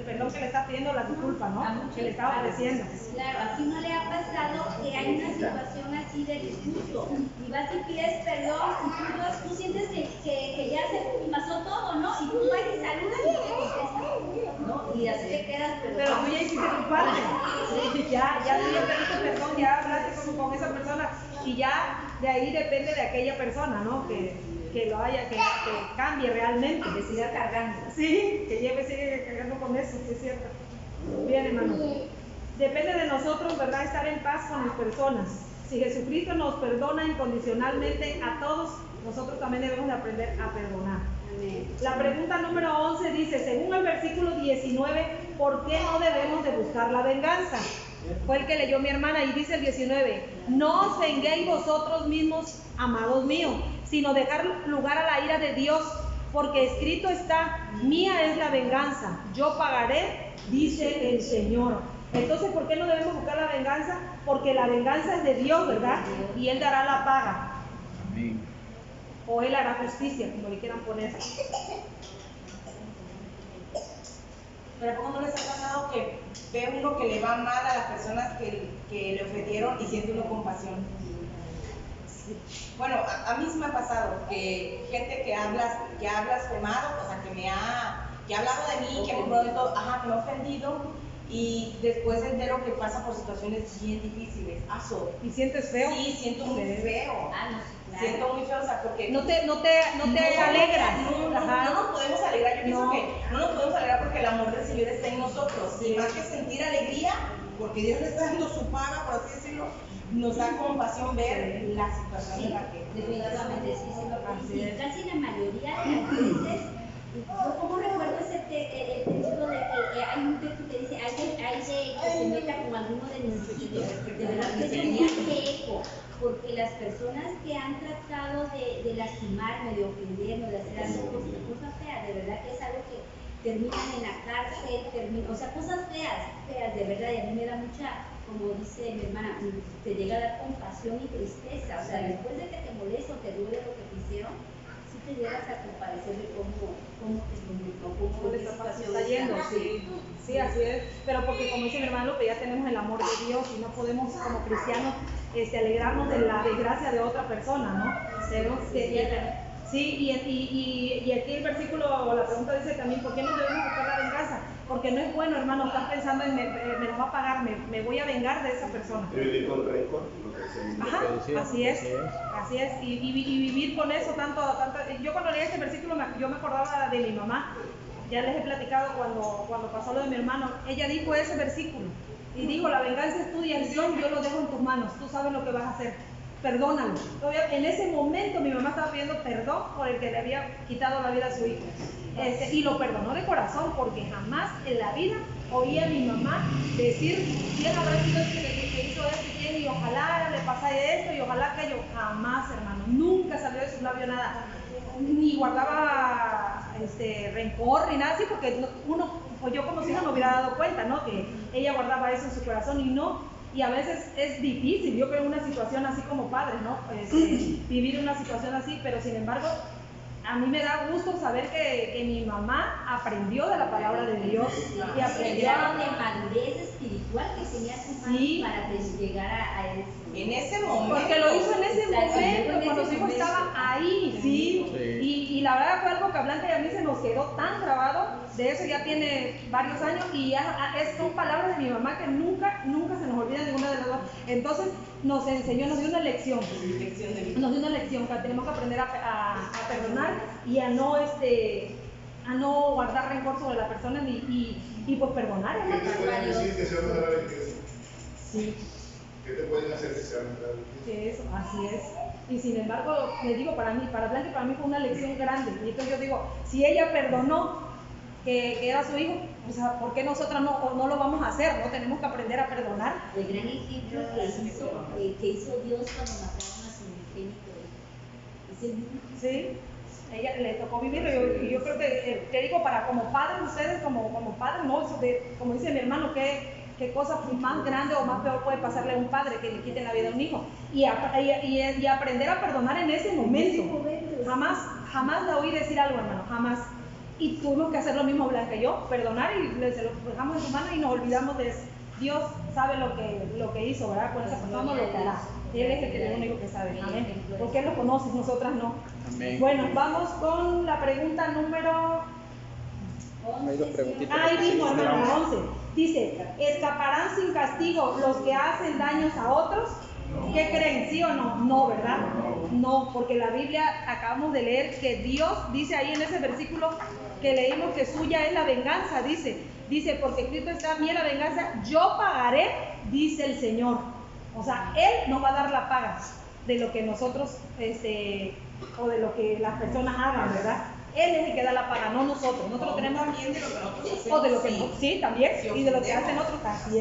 perdón que le está pidiendo, la disculpa, ¿no? Que le está ofreciendo. Claro, aquí no le ha pasado que hay una situación así de disgusto y vas y pides perdón y tú sientes que ya se pasó todo, ¿no? Y tú vas y saludas y no te contestas, ¿no? Y así te quedas, pero tú ya hiciste tu parte. Sí, ya tú ya pediste perdón, ya hablaste con esa persona y ya de ahí depende de aquella persona, ¿no? Que lo haya, que cambie realmente, que siga cargando. Sí, que sigue cargando con eso, sí es cierto. Bien, hermano. Depende de nosotros, ¿verdad?, estar en paz con las personas. Si Jesucristo nos perdona incondicionalmente a todos, nosotros también debemos de aprender a perdonar. La pregunta número 11 dice, según el versículo 19, ¿por qué no debemos de buscar la venganza? Fue el que leyó mi hermana y dice el 19, no os venguéis vosotros mismos, amados míos, sino dejar lugar a la ira de Dios, porque escrito está, mía es la venganza, yo pagaré, dice el Señor. Entonces, ¿por qué no debemos buscar la venganza? Porque la venganza es de Dios, ¿verdad? Y Él dará la paga. Amén. O Él hará justicia, como le quieran poner. Pero ¿cómo no les ha pasado que ve uno que le va mal a las personas que le ofendieron y siente uno compasión? Sí. Bueno, a mí sí me ha pasado que gente que ha blasfemado, o sea, que ha hablado de mí, que me ha ofendido, y después entero que pasa por situaciones bien difíciles. ¿Y sientes feo? Sí, siento muy feo. No, sí, claro. Siento muy feo, o sea, porque... No te alegras. No nos podemos alegrar. Yo pienso que no nos podemos alegrar porque el amor del Señor está en nosotros. Y más que sentir alegría, porque Dios le está dando su paga, por así decirlo, nos da compasión ver la situación en la que... Definitivamente, sí. Casi la mayoría de las veces, yo como recuerdo el texto de que hay un texto que dice, hay de que se meta con alguno de nuestros hijos, de verdad que tenía eco, porque las personas que han tratado de lastimarme, de ofenderme, de hacer algo, cosas feas, de verdad que es algo que terminan en la cárcel, o sea, cosas feas, de verdad, y a mí me da mucha, como dice mi hermana, te llega a dar compasión y tristeza, o sea, después de que te molesta o te duele lo que te hicieron, sí te llegas a compadecer de cómo ¿Cómo está yendo? Sí, así es. Pero porque, como dice mi hermano, que ya tenemos el amor de Dios y no podemos, como cristianos, alegrarnos de la desgracia de otra persona, ¿no? Debemos sí, y aquí el versículo, o la pregunta dice también, ¿por qué no debemos buscar la venganza? Porque no es bueno, hermano, estar pensando en me lo va a pagar, me voy a vengar de esa persona. Vivir con rencor. Ajá, así es. Y vivir con eso tanto. Yo cuando leí este versículo, yo me acordaba de mi mamá. Ya les he platicado cuando pasó lo de mi hermano. Ella dijo ese versículo y dijo, la venganza es tuya, el Dios, yo lo dejo en tus manos, tú sabes lo que vas a hacer, perdónalo. En ese momento mi mamá estaba pidiendo perdón por el que le había quitado la vida a su hijo. Y lo perdonó de corazón, porque jamás en la vida oía a mi mamá decir, ¿quién habrá sido el que hizo esto? ¿Quién? Y ojalá le pasara esto, y ojalá que yo. Jamás, hermano, nunca salió de sus labios nada. Ni guardaba rencor ni nada así, porque pues yo como si no me hubiera dado cuenta, ¿no? Que ella guardaba eso en su corazón y a veces es difícil, yo creo, en una situación así como padre, ¿no? Vivir una situación así, pero sin embargo, a mí me da gusto saber que mi mamá aprendió de la palabra de Dios y aprendió de madurez espiritual que tenía su madre para llegar a eso. En ese momento. Porque lo hizo en ese momento, cuando su hijo estaba ahí, sí. Y la verdad fue algo que hablando y a mí se nos quedó tan grabado, de eso ya tiene varios años y son palabras de mi mamá que nunca se nos olvida ninguna de las dos. Entonces nos enseñó, nos dio una lección. Nos dio una lección que tenemos que aprender a perdonar y a no guardar rencor sobre la persona y pues perdonar. ¿Qué te pueden decir que se van a dar Sí. ¿Qué te pueden hacer que se van a entrar? Eso, así es. Y sin embargo, le digo, para Blanca y para mí fue una lección grande. Y entonces yo digo, si ella perdonó que era su hijo, o sea, ¿por qué nosotras no lo vamos a hacer? ¿No? Tenemos que aprender a perdonar. El gran ejemplo que hizo Dios cuando mataron a su unigénito. Es el mismo. Sí, ella le tocó vivirlo. Y yo creo que, te digo, para como padres, ustedes como padres, ¿no? Como dice mi hermano, qué cosa más grande o más peor puede pasarle a un padre que le quiten la vida a un hijo. Y aprender a perdonar en ese momento. Jamás la oí decir algo, hermano, jamás. Y tuvimos que hacer lo mismo Blanca y yo, perdonar y se lo dejamos en su mano y nos olvidamos de eso. Dios sabe lo que hizo, ¿verdad? Con esa persona lo que hará. Él es el único que sabe, amén. Porque Él lo conoce, nosotras no. Amén. Bueno, vamos con la pregunta número... Hay dos preguntitas. Ahí mismo, hermano, 11. Dice, ¿escaparán sin castigo los que hacen daños a otros? ¿Qué creen? ¿Sí o no? No, ¿verdad? No, porque la Biblia acabamos de leer que Dios dice ahí en ese versículo que leímos que suya es la venganza, dice, porque Cristo está, mía la venganza, yo pagaré, dice el Señor. O sea, Él nos va a dar la paga de lo que nosotros, o de lo que las personas hagan, ¿verdad? Él es el que da la paga, no nosotros. Nosotros tenemos también de lo que nosotros hacemos, o de lo que sí, también, si y de lo que ofendemos. hacen otros, así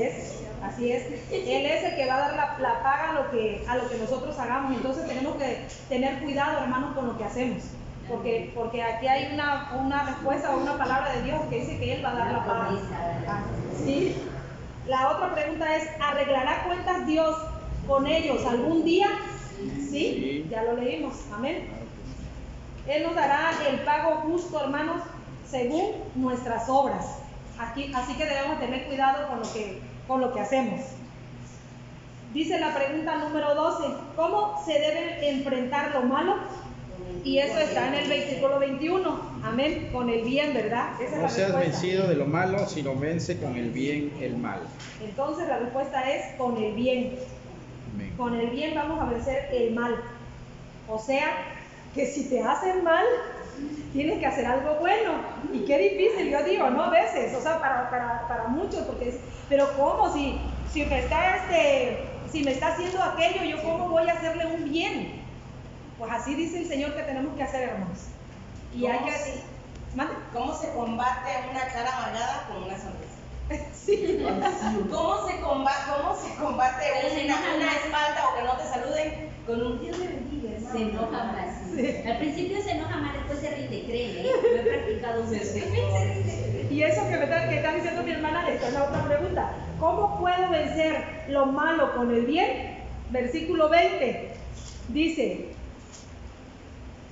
es. Él es el que va a dar la paga a lo que nosotros hagamos. Entonces tenemos que tener cuidado, hermanos, con lo que hacemos. Porque aquí hay una respuesta o una palabra de Dios que dice que Él va a dar la paga. ¿Sí? La otra pregunta es, ¿arreglará cuentas Dios con ellos algún día? ¿Sí? Ya lo leímos. Amén. Él nos dará el pago justo, hermanos, según nuestras obras. Así que debemos tener cuidado con lo que hacemos. Dice la pregunta número 12, ¿cómo se debe enfrentar lo malo? Y eso está en el versículo 21. Amén. Con el bien, ¿verdad? Esa es No la seas respuesta. vencido de lo malo, sino vence con el bien el mal. Entonces la respuesta es con el bien. Amén. Con el bien vamos a vencer el mal. O sea, que si te hacen mal, tienes que hacer algo bueno. Y qué difícil, yo digo, ¿no? A veces, o sea, para muchos, porque pero ¿cómo? Si me está haciendo aquello, ¿yo cómo voy a hacerle un bien? Pues así dice el Señor que tenemos que hacer, hermanos. Y hay que... ¿Mande? ¿Cómo se combate una cara amargada con una sonrisa? Sí. ¿Cómo se combate una espalda o que no te saluden con un Dios me bendiga, hermano? Se enoja más. Sí. Al principio se enoja más, después se rinde, créeme. Lo he practicado mucho. Se rinde. Y eso que está diciendo mi hermana, esta es la otra pregunta. ¿Cómo puedo vencer lo malo con el bien? Versículo 20 dice,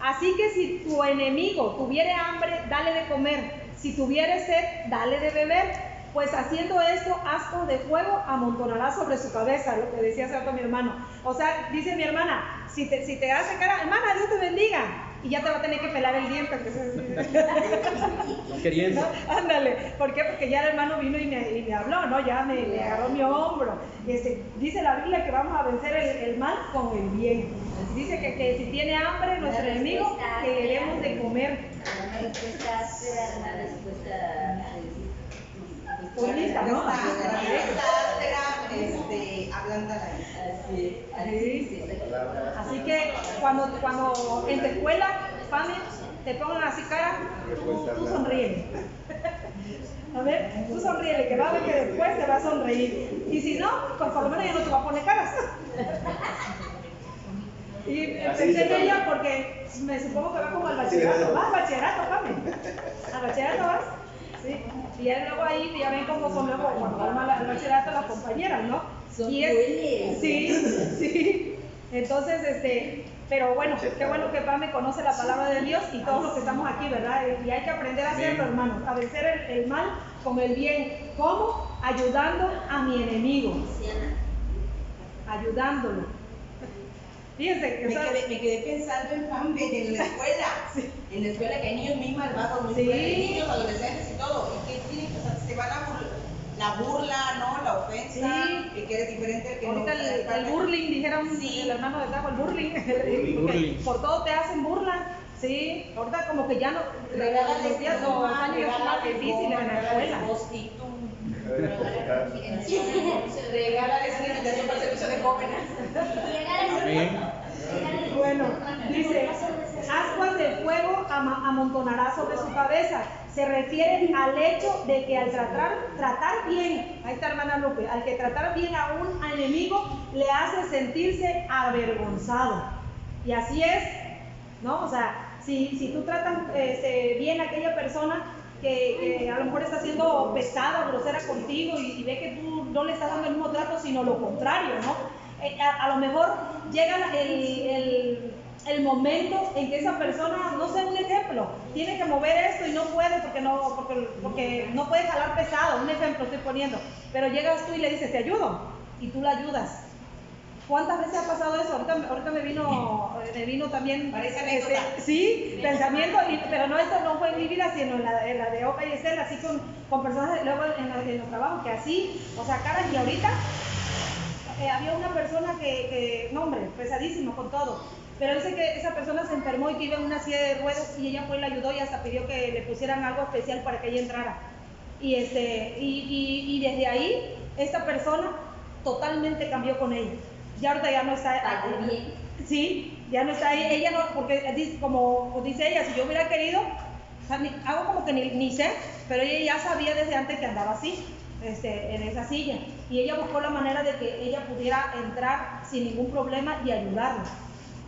así que si tu enemigo tuviere hambre, dale de comer. Si tuviere sed, dale de beber. Pues haciendo esto, asco de fuego amontonará sobre su cabeza, lo que decía hace rato mi hermano. O sea, dice mi hermana, si te hace cara, hermana, Dios te bendiga, y ya te va a tener que pelar el diente. Queriendo. ¿No? Ándale, ¿por qué? Porque ya el hermano vino y me habló, ¿no? Ya me agarró mi hombro. Dice la Biblia que vamos a vencer el mal con el bien. Dice que si tiene hambre nuestro enemigo, que le demos de comer. Una respuesta áspera, una respuesta... Bonita, ¿no? Hablando Así que cuando en tu escuela, Pame, te pongan así cara, tú sonríele. A ver, tú sonríele, que va a ver que después te va a sonreír. Y si no, pues por lo menos ya no te va a poner caras. Y pensé en ella porque me supongo que va como al bachillerato. ¿Vas al bachillerato, Pame? ¿Al bachillerato vas? Sí. Y ya luego ahí ya ven cómo son luego cuando van al bachillerato las compañeras, ¿no? Son y crueles. sí. Entonces, pero bueno, qué bueno que Pame conoce la palabra de Dios y todos los que estamos aquí, ¿verdad? Y hay que aprender a hacerlo, hermanos, a vencer el mal con el bien. ¿Cómo? Ayudando a mi enemigo. Ayudándolo. Fíjense, me quedé pensando en Pambe, en la escuela. Sí. En la escuela que hay niños muy malvados, muy Sí. crueles, niños, adolescentes y todo. Y que tienen, o sea, se van a la burla, ¿no? La ofensa, Sí. que eres diferente al que ahorita no. el burling, dijeron Sí. el hermano de Tajo, el burling. Burling. Por todo te hacen burla. Sí, ahorita como que ya no. Regálale los días, los años son más difíciles en la escuela. Regálales una invitación para el servicio de jóvenes. Amén. Bueno, dice, ascuas de fuego amontonará sobre su cabeza. Se refiere al hecho de que al tratar bien, ahí está hermana Lupe, al que tratar bien a un enemigo le hace sentirse avergonzado. Y así es, ¿no? O sea, si tú tratas bien a aquella persona que a lo mejor está siendo pesada o grosera contigo y ve que tú no le estás dando el mismo trato, sino lo contrario, ¿no? A lo mejor llega el momento en que esa persona, no sé, un ejemplo, tiene que mover esto y no puede porque no puede jalar pesado, un ejemplo estoy poniendo, pero llegas tú y le dices, te ayudo, y tú la ayudas. ¿Cuántas veces ha pasado eso? Ahorita me vino también pensamiento, pero no, esto no fue en mi vida, sino en la de Oca y Estela, así con personas luego en los trabajos, que así, o sea, caras, y ahorita había una persona no hombre, pesadísimo con todo, pero dice que esa persona se enfermó y que iba en una silla de ruedas y ella fue y la ayudó y hasta pidió que le pusieran algo especial para que ella entrara. Y desde ahí, esta persona totalmente cambió con ella. Ya ahorita ya no está bien. Sí, ya no está ahí. Ella no, porque como dice ella, si yo hubiera querido, hago como que ni sé, pero ella ya sabía desde antes que andaba así. En esa silla, y ella buscó la manera de que ella pudiera entrar sin ningún problema y ayudarla,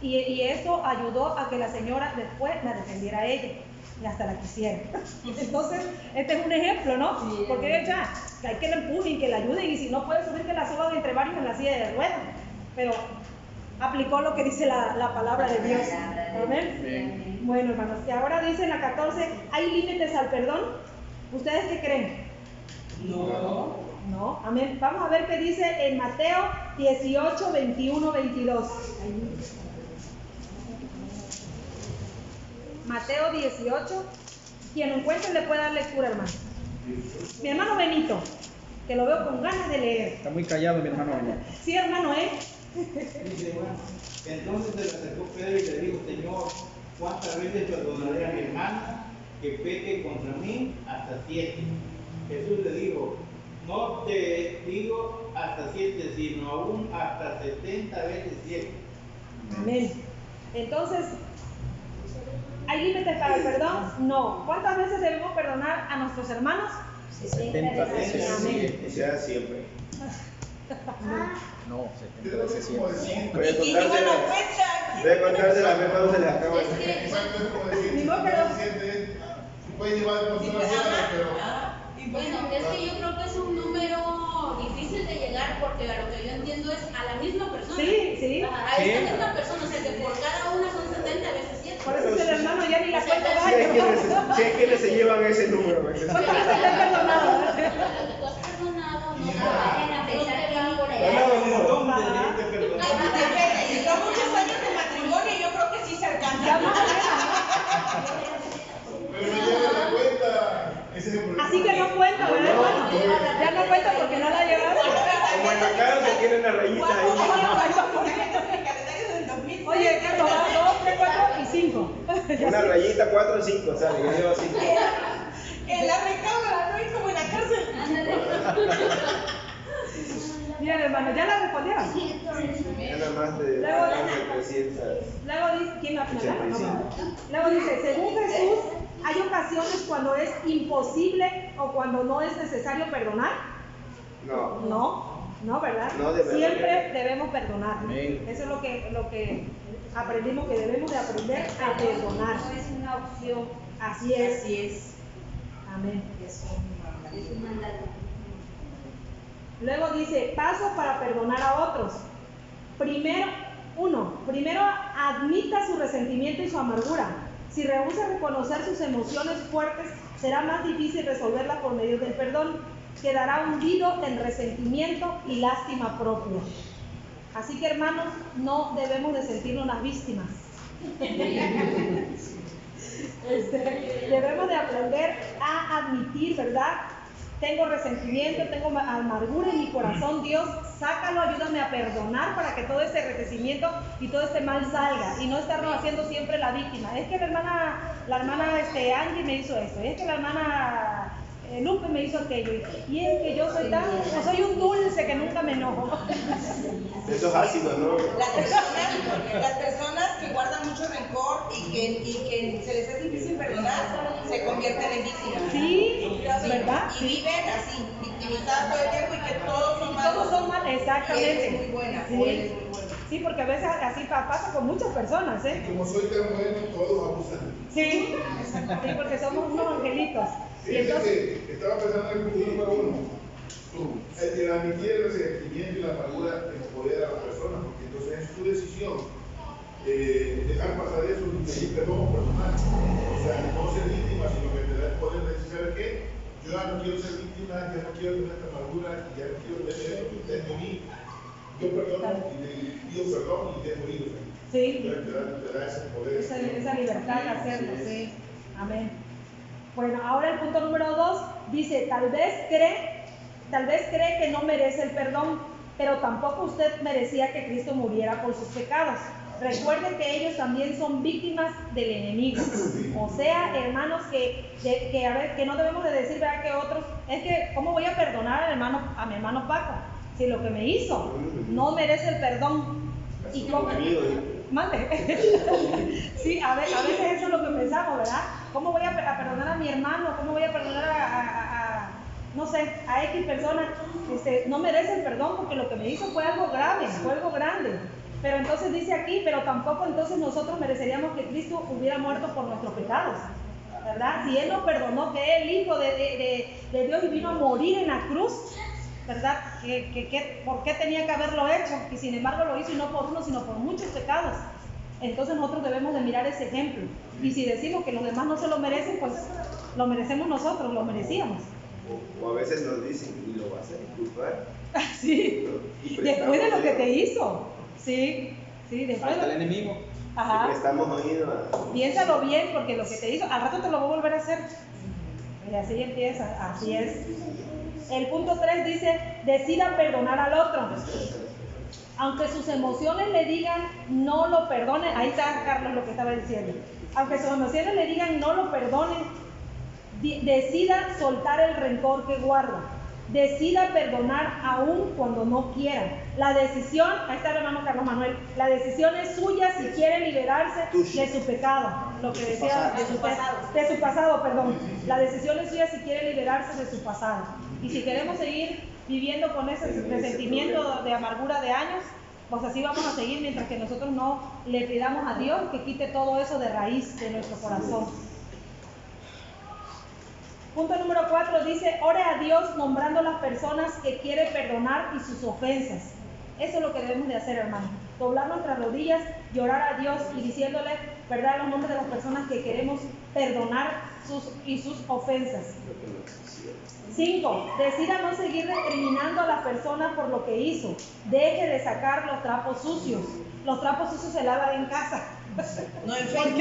y eso ayudó a que la señora después la defendiera a ella y hasta la quisiera. Entonces este es un ejemplo, ¿no? Sí, porque ya hay que la empujen, que la ayuden, y si no puede subir, que la suban entre varios en la silla de ruedas, pero aplicó lo que dice la palabra de Dios. Amén. Bueno, hermanos, y ahora dice en la 14, ¿hay límites al perdón? ¿Ustedes qué creen? No, amén. Vamos a ver qué dice en Mateo 18, 21, 22. Mateo 18. Quien lo encuentre le puede dar lectura, hermano. Mi hermano Benito, que lo veo con ganas de leer. Está muy callado mi hermano Benito. Sí, hermano, Dice, bueno, entonces se le acercó Pedro y le dijo, Señor, ¿cuántas veces perdonaré a mi hermano que peque contra mí? Hasta 7. Jesús le dijo, no te digo hasta 7, sino aún hasta 70 veces 7. Amén. Entonces, ¿hay límites para el perdón? No. ¿Cuántas veces debemos perdonar a nuestros hermanos? 70 veces. Amén. O sea, siempre. No, 70 veces siempre. Voy a contar de la vez cuando se le acaba. Exacto, es como decir, Ni modo que no. si puedes llevar el control pero... Bueno, es que yo creo que es un número difícil de llegar, porque a lo que yo entiendo es a la misma persona. Sí. A esta misma persona, o sea que por cada una son 70 veces 7. Por eso es el hermano ya ni la cuenta va. Si hay quienes se llevan ese número. ¿Cuántas veces te han perdonado? Lo que tú has perdonado no te vayan a pensar que van por allá. Y son muchos años de matrimonio, yo creo que sí se alcanza. Pero no lleva la cuenta. Ese es el problema. Así que no cuenta, ¿verdad, hermano? Ya no cuenta porque no la llevaste. Como en la cara se tiene una rayita ahí. Oye, Carlos, 2, 3, 4 y 5. Una rayita, 4 y 5, ¿sabes? Yo llevo 5. En la recámara, ¿no? Y como en la cárcel. Miren, hermano, ¿ya la respondieron? Nada más de 300. Luego dice, ¿quién la Luego dice, según Jesús, ¿hay ocasiones cuando es imposible o cuando no es necesario perdonar? No, ¿verdad? No debemos. Siempre debemos perdonar. Amén. Eso es lo que aprendimos, que debemos de aprender a perdonar. No es una opción, Así es. Así es. Amén. es un mandato. Luego dice, pasos para perdonar a otros. Primero admita su resentimiento y su amargura. Si rehúsa reconocer sus emociones fuertes, será más difícil resolverlas por medio del perdón. Quedará hundido en resentimiento y lástima propia. Así que, hermanos, no debemos de sentirnos las víctimas. Debemos de aprender a admitir, ¿verdad? Tengo resentimiento, tengo amargura en mi corazón. Dios, sácalo, ayúdame a perdonar para que todo este resentimiento y todo este mal salga y no estarnos haciendo siempre la víctima. Es que la hermana Angie me hizo esto, es que la hermana Lupe me hizo aquello, y es que yo soy soy un dulce que nunca me enojo. Eso es ácido, ¿no? Las personas que guardan mucho rencor y que se les es difícil perdonar, se convierten en víctimas. Sí, ¿verdad? Y viven así, victimizadas todo el tiempo y que todos son malos. Todos son malos, exactamente. Y él es muy buena, sí. o él es muy buena. Sí, porque a veces así pasa con muchas personas, ¿eh? Como soy tan bueno, todos abusan. Sí, sí, porque somos unos angelitos. Y Fíjense entonces, que estaba pensando en el punto número 1. El admitir el resentimiento y la amargura empodera a la persona, porque entonces es tu decisión dejar pasar eso y pedir perdón personal. O sea, no ser víctima, sino que te da el poder de decir, ¿sabes qué? Yo ya no quiero ser víctima, ya no quiero tener esta amargura, y ya no quiero tener esto que está en mí. Yo perdono y pido perdón y dejo ir. sí, Te da ese poder. esa libertad de hacerlo, sí. Amén. Bueno, ahora el punto número 2 dice, tal vez cree que no merece el perdón, pero tampoco usted merecía que Cristo muriera por sus pecados. Recuerde que ellos también son víctimas del enemigo. O sea, hermanos, que no debemos de decir, ¿verdad? Que otros, es que, ¿cómo voy a perdonar a mi hermano Paco? Si lo que me hizo no merece el perdón. ¿Y cómo? Mande. Sí, a veces eso es lo que pensamos, ¿verdad? ¿Cómo voy a perdonar a mi hermano? ¿Cómo voy a perdonar no sé, a X persona? No merece el perdón porque lo que me hizo fue algo grave, fue algo grande. Pero entonces dice aquí, pero tampoco entonces nosotros mereceríamos que Cristo hubiera muerto por nuestros pecados, ¿verdad? Si Él nos perdonó, que es el Hijo de Dios y vino a morir en la cruz, ¿verdad? ¿Por qué tenía que haberlo hecho? Y sin embargo lo hizo, y no por uno, sino por muchos pecados. Entonces nosotros debemos de mirar ese ejemplo. Y si decimos que los demás no se lo merecen, pues lo merecemos nosotros, lo merecíamos. O a veces nos dicen, y lo vas a disculpar. Sí, después de lo que te hizo. Sí, después falta el enemigo. Ajá. Estamos oídos a... Piénsalo bien, porque lo que te hizo, al rato te lo voy a volver a hacer. Y así empieza, así es. El punto 3 dice, decida perdonar al otro. Aunque sus emociones le digan no lo perdone, ahí está Carlos lo que estaba diciendo. Aunque sus emociones le digan no lo perdone, decida soltar el rencor que guarda. Decida perdonar aún cuando no quiera. La decisión, ahí está el hermano Carlos Manuel, la decisión es suya si quiere liberarse de su pecado. Lo que decía, de su pasado, perdón. La decisión es suya si quiere liberarse de su pasado. Y si queremos seguir viviendo con ese resentimiento de amargura de años, pues así vamos a seguir mientras que nosotros no le pidamos a Dios que quite todo eso de raíz de nuestro corazón. Punto número 4 dice, ore a Dios nombrando las personas que quiere perdonar y sus ofensas. Eso es lo que debemos de hacer, hermano. Doblar nuestras rodillas y orar a Dios y diciéndole, ¿verdad?, los nombres de las personas que queremos perdonar sus ofensas. 5. Decida no seguir recriminando a la persona por lo que hizo. Deje de sacar los trapos sucios. Los trapos sucios se lavan en casa. No en Facebook.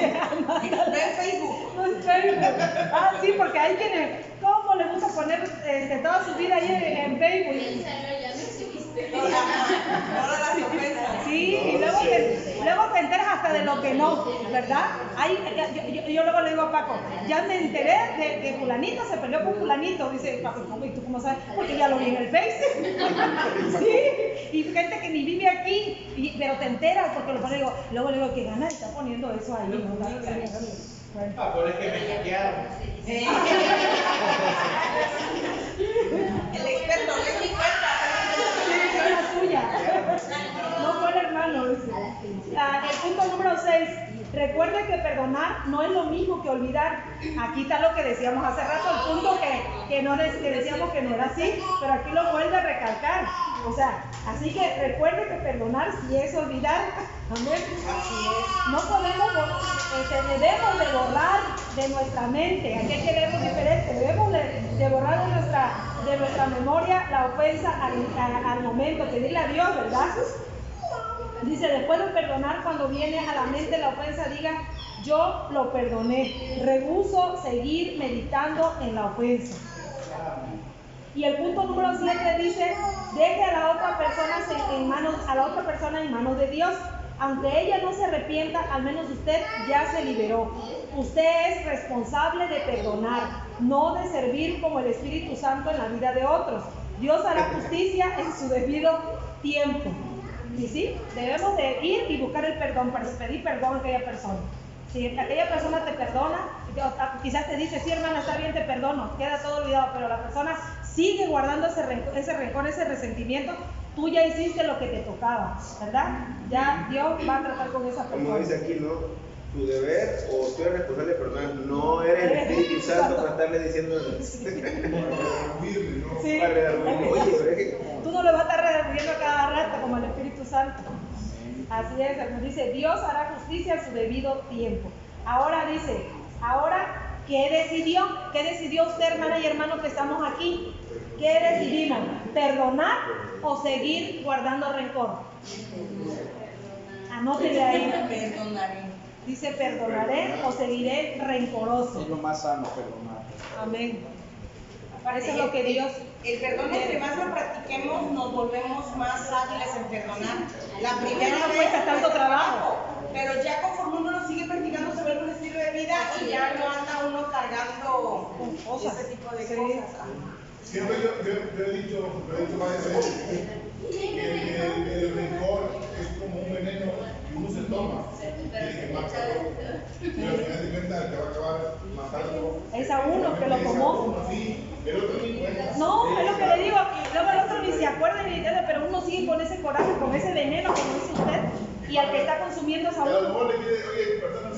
No en Facebook. No en Facebook. Ah, sí, porque hay quienes, ¿cómo les gusta poner toda su vida ahí en Facebook? Sí, y luego te enteras hasta de lo que no, ¿verdad? Yo luego le digo a Paco, ya me enteré de que fulanito se peleó con fulanito. Dice Paco, ¿y tú cómo sabes? Porque ya lo vi en el Face. Sí, y gente que ni vive aquí, pero te enteras porque lo pone, luego le digo, ¿qué gana está poniendo eso ahí? Bueno. Por es que me hackearon. El experto, no es mi cuenta. Sí, es la suya. No fue el hermano. El punto número 6. Recuerde que perdonar no es lo mismo que olvidar. Aquí está lo que decíamos hace rato, el punto que decíamos que no era así, pero aquí lo vuelve a recalcar. O sea, así que recuerde que perdonar sí es olvidar. Amén. Así es. No podemos, debemos de borrar de nuestra mente. Aquí hay que leerlo diferente. Debemos de borrar de nuestra memoria la ofensa al momento, pedirle a Dios, ¿verdad? Dice, después de perdonar, cuando viene a la mente la ofensa, diga, yo lo perdoné. Rehúso seguir meditando en la ofensa. Y el punto número 7 dice, deje a la otra persona en manos de Dios. Aunque ella no se arrepienta, al menos usted ya se liberó. Usted es responsable de perdonar, no de servir como el Espíritu Santo en la vida de otros. Dios hará justicia en su debido tiempo. ¿Y sí? Debemos de ir y buscar el perdón, para pedir perdón a aquella persona. Si aquella persona te perdona, quizás te dice, sí hermana, está bien, te perdono, queda todo olvidado, pero la persona sigue guardando ese rencor, ese resentimiento, tú ya hiciste lo que te tocaba, ¿verdad? Ya Dios va a tratar con esa persona. Como dice aquí, ¿no? Tu deber o tú eres responsable de perdonar, no eres el Espíritu Santo para estarle diciendo sí. Para redarguirle. Oye, pero es que tú no le vas a estar redarguyendo a cada rato como el Espíritu Santo. Así es, como dice, Dios hará justicia en su debido tiempo. Ahora dice, ¿qué decidió? ¿Qué decidió usted, hermana y hermano que estamos aquí? ¿Qué decidimos? ¿Perdonar o seguir guardando rencor? Anótele ahí. Perdonaré. Dice, perdonaré o seguiré rencoroso. Es lo más sano, perdonar. Amén. Eso es lo que Dios... El perdón, entre más lo practiquemos, nos volvemos más hábiles en perdonar. La primera no vez cuesta tanto trabajo. pero ya conforme uno lo sigue practicando se vuelve un estilo de vida y ya no anda uno cargando ese tipo de cosas. Siempre yo he dicho varias veces que el rencor es como un veneno que uno se toma y que mata. Pero al final de cuentas, el que va a acabar matando es a uno que lo tomó. Sí, el otro ni cuenta. No, es lo que le digo. Luego el otro ni se acuerda ni entiende, pero uno sigue con ese coraje, con ese veneno, como dice usted, y al que está consumiendo es a A lo uno. mejor le pide, oye, perdóname.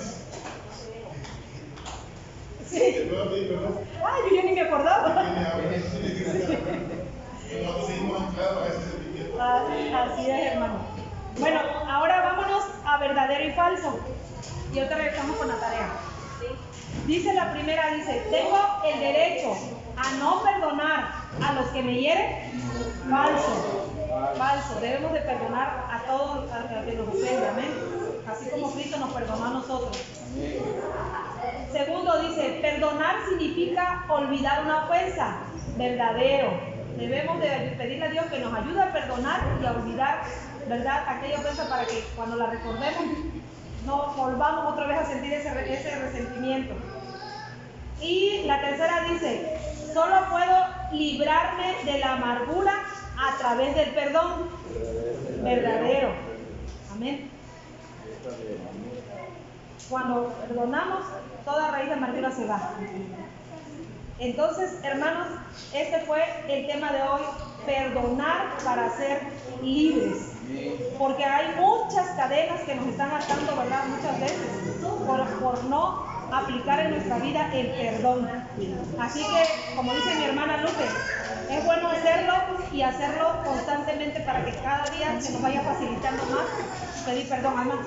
Sí. ¿Te puedo pedir perdón? Ay, yo ya ni me acordaba. Nosotros seguimos anclados a ese sentimiento. Así es, hermano. Bueno, ahora vámonos a verdadero y falso. Y ahorita regresamos con la tarea. Dice la primera, dice, tengo el derecho a no perdonar a los que me hieren. Falso. Falso. Debemos de perdonar a todos los que nos ofenden. Amén. Así como Cristo nos perdonó a nosotros. Segundo, dice, perdonar significa olvidar una ofensa. Verdadero. Debemos de pedirle a Dios que nos ayude a perdonar y a olvidar, ¿verdad?, aquella ofensa para que cuando la recordemos no volvamos otra vez a sentir ese resentimiento. Y la tercera dice, solo puedo librarme de la amargura a través del perdón. Verdadero. Amén. Cuando perdonamos, toda raíz de amargura se va. Entonces, hermanos, este fue el tema de hoy, perdonar para ser libres. Porque hay muchas cadenas que nos están atando, ¿verdad? Muchas veces, por no aplicar en nuestra vida el perdón. Así que, como dice mi hermana Lupe, es bueno hacerlo y hacerlo constantemente para que cada día se nos vaya facilitando más pedir perdón, hermano.